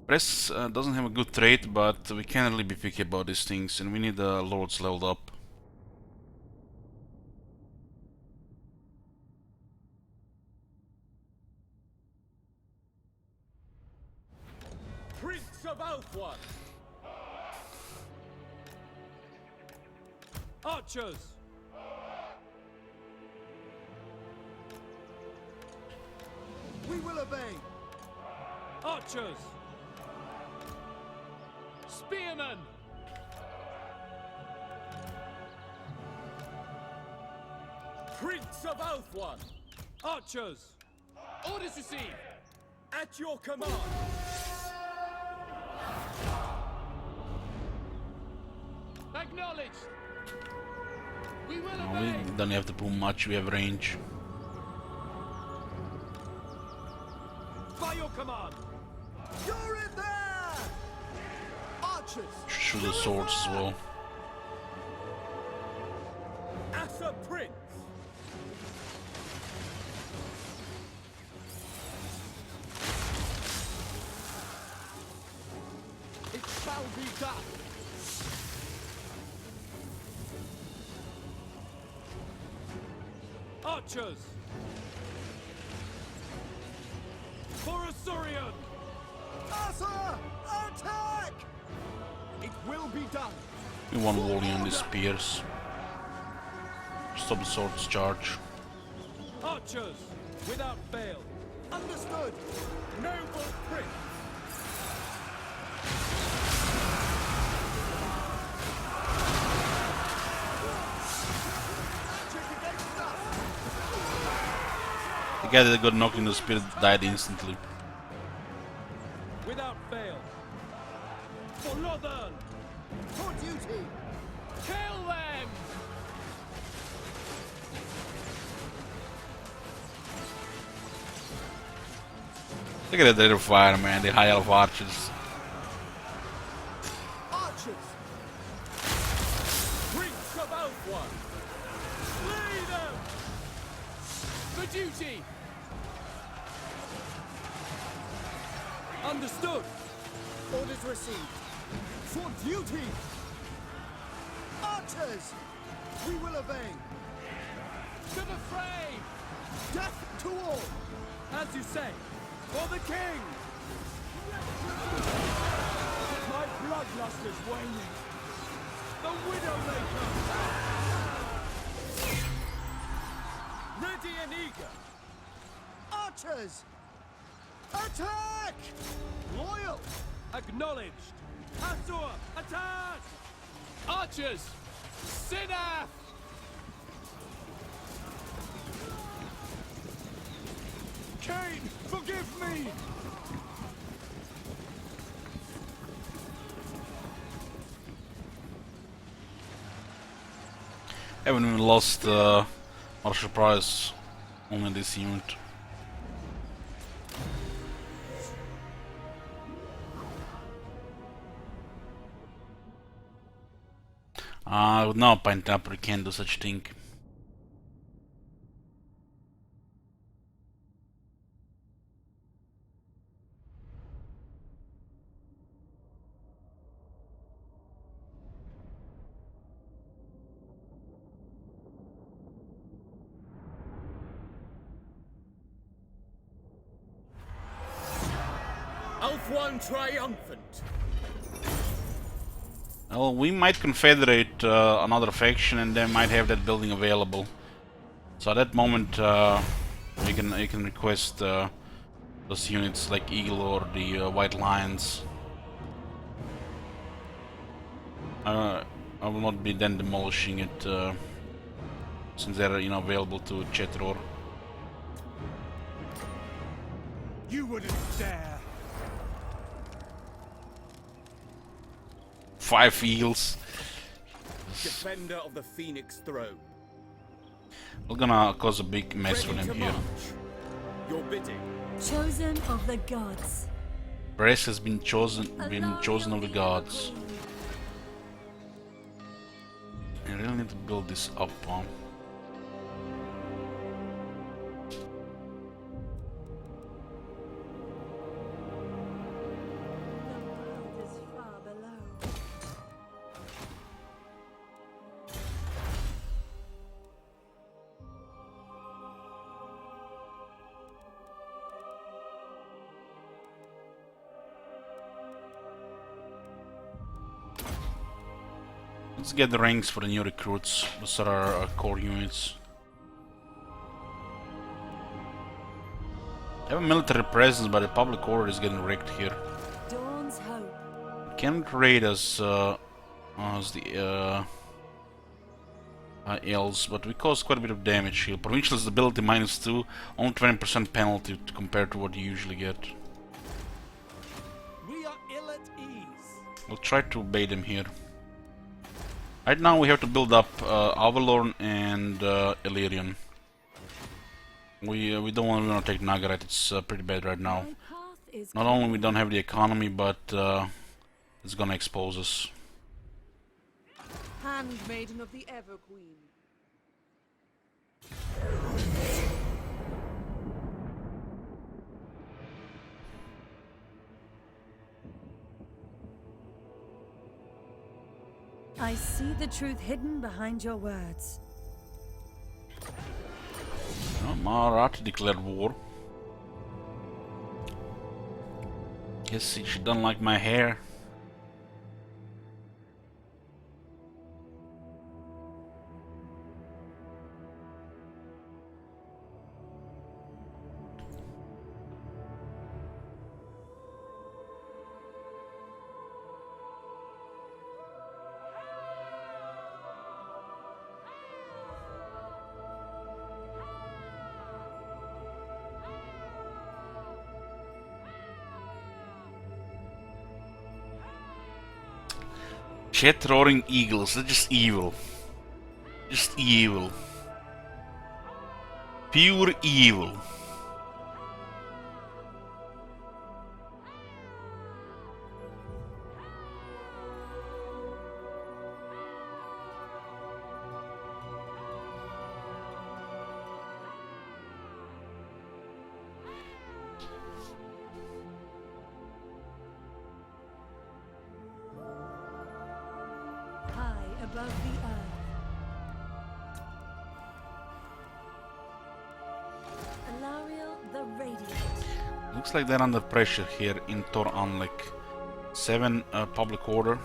Press doesn't have a good trait, but we can't really be picky about these things, and we need the lords leveled up. Prince of Avelorn. Archers! We will obey! Archers! Spearmen! Prince of Avelorn. Archers! Orders received. At your command. Acknowledged! We will No, obey! we don't have to pull much, we have range. By your command! You're in there! Archers! Shoot the swords as well. As a prince. It shall be done! Archers! For Asurion! Asa! Attack! It will be done. We want volley on these spears. Stop the sword's charge. Archers! Without fail. Understood! Noble Prince! The guy that got knocked in the spear died instantly. Without fail. For Northern! For duty! Kill them! Look at that rate of fire, man. The high elf archers. Archers! Prince of Avelorn! Slay them! For duty! Understood! Orders received. For duty! Archers! We will obey! To the fray! Death to all! As you say! For the king! My bloodlust is waning! The Widowmaker! Ready and eager! Archers! Attack! Loyal! Acknowledged! Azur, attack! Archers! Sinaf! Kane, forgive me! Haven't even lost Martial Prize only this unit. With now Pineapple can't do such thing. Ulthuan triumphant. Well, we might confederate another faction, and they might have that building available. So at that moment, you can request those units like Eagle or the White Lions. I will not be then demolishing it since they're available to Chetror. You wouldn't dare! 5 eagles. Defender of the Phoenix throne. We're gonna cause a big mess for them here. Your bidding. Chosen of the gods. Bress has been chosen of the gods. I really need to build this up. Let's get the ranks for the new recruits. Those are our core units. I have a military presence, but the public order is getting wrecked here. Dawn's hope. Can't raid us as the elves, but we cause quite a bit of damage here. Provincial stability -2, only 20% penalty compared to what you usually get. We are ill at ease. We'll try to bait them here. Right now we have to build up Avelorn and Illyrian. We don't want to take Nagaret. It's pretty bad right now. Not only we don't have the economy, but it's gonna expose us. Handmaiden of the Everqueen. I see the truth hidden behind your words. Marathi declared war. Guess she don't like my hair. Chet roaring eagles, they're just evil. Just evil. Pure evil. High above the earth. Alariel the Radiant. Looks like they're under pressure here in Tor Anlek. 7 public order.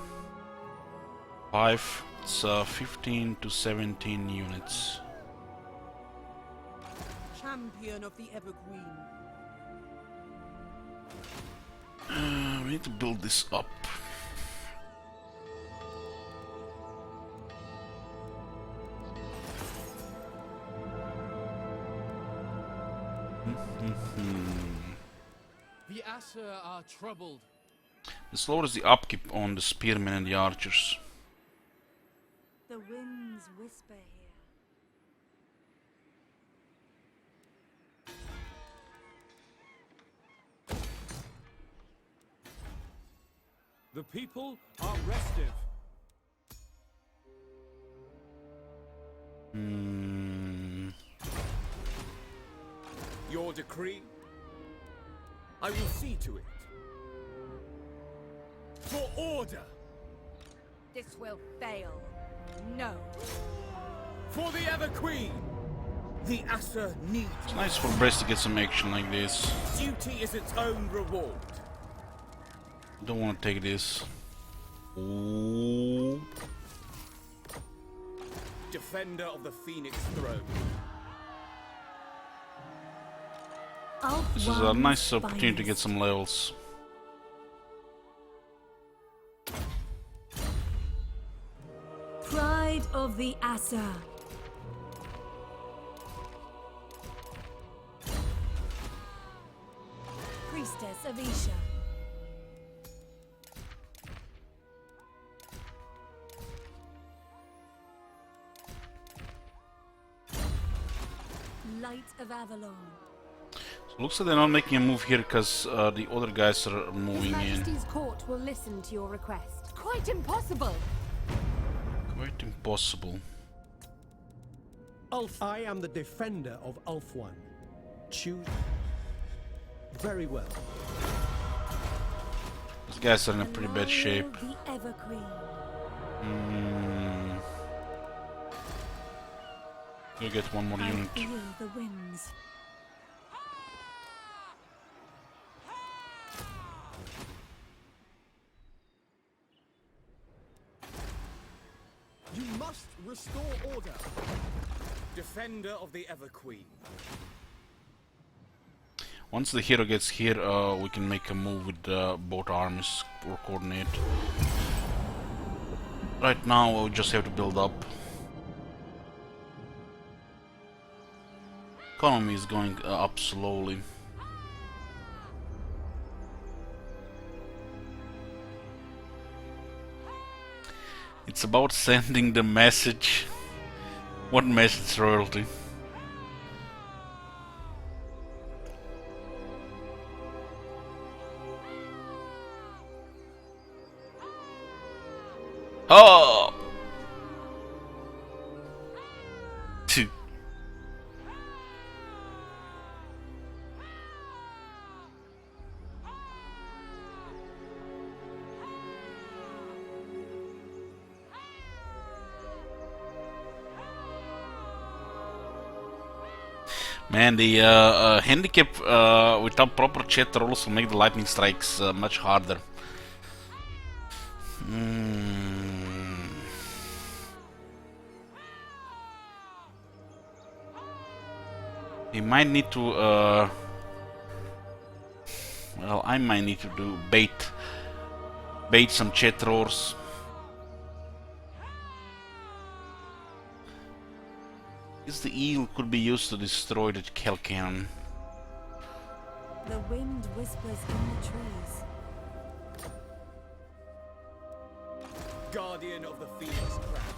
5, it's 15 to 17 units. Champion of the Evergreen. We need to build this up. The Aser are troubled. This lowers the upkeep on the spearmen and the archers. The winds whisper here. The people are restive. Your decree? I will see to it. For order! This will fail. No. For the Everqueen! The Aser needs It's nice for Brest to get some action like this. duty is its own reward. Don't want to take this. Ooh. Defender of the Phoenix throne. This is a nice opportunity to get some levels. Pride of the Aser. Priestess of Isha. Light of Avelorn. So looks like they're not making a move here because the other guys are His moving in. Majesty's court will listen to your request. Quite impossible! Quite impossible. I am the defender of Ulthuan. Choose. Very well. These guys are in a pretty bad shape. The Evergreen. We'll get one more unit. I feel the winds. You must restore order. Defender of the Everqueen. Once the hero gets here, we can make a move with both armies or coordinate. Right now, we just have to build up. Economy is going up slowly. It's about sending the message. What message, royalty? Oh! Two. Man, the handicap without proper chat rolls will make the lightning strikes much harder. He might need to well, I might need to do bait some chat roars. Guess the eel could be used to destroy the hell cannon. The wind whispers in the trees. Guardian of the Phoenix Crown.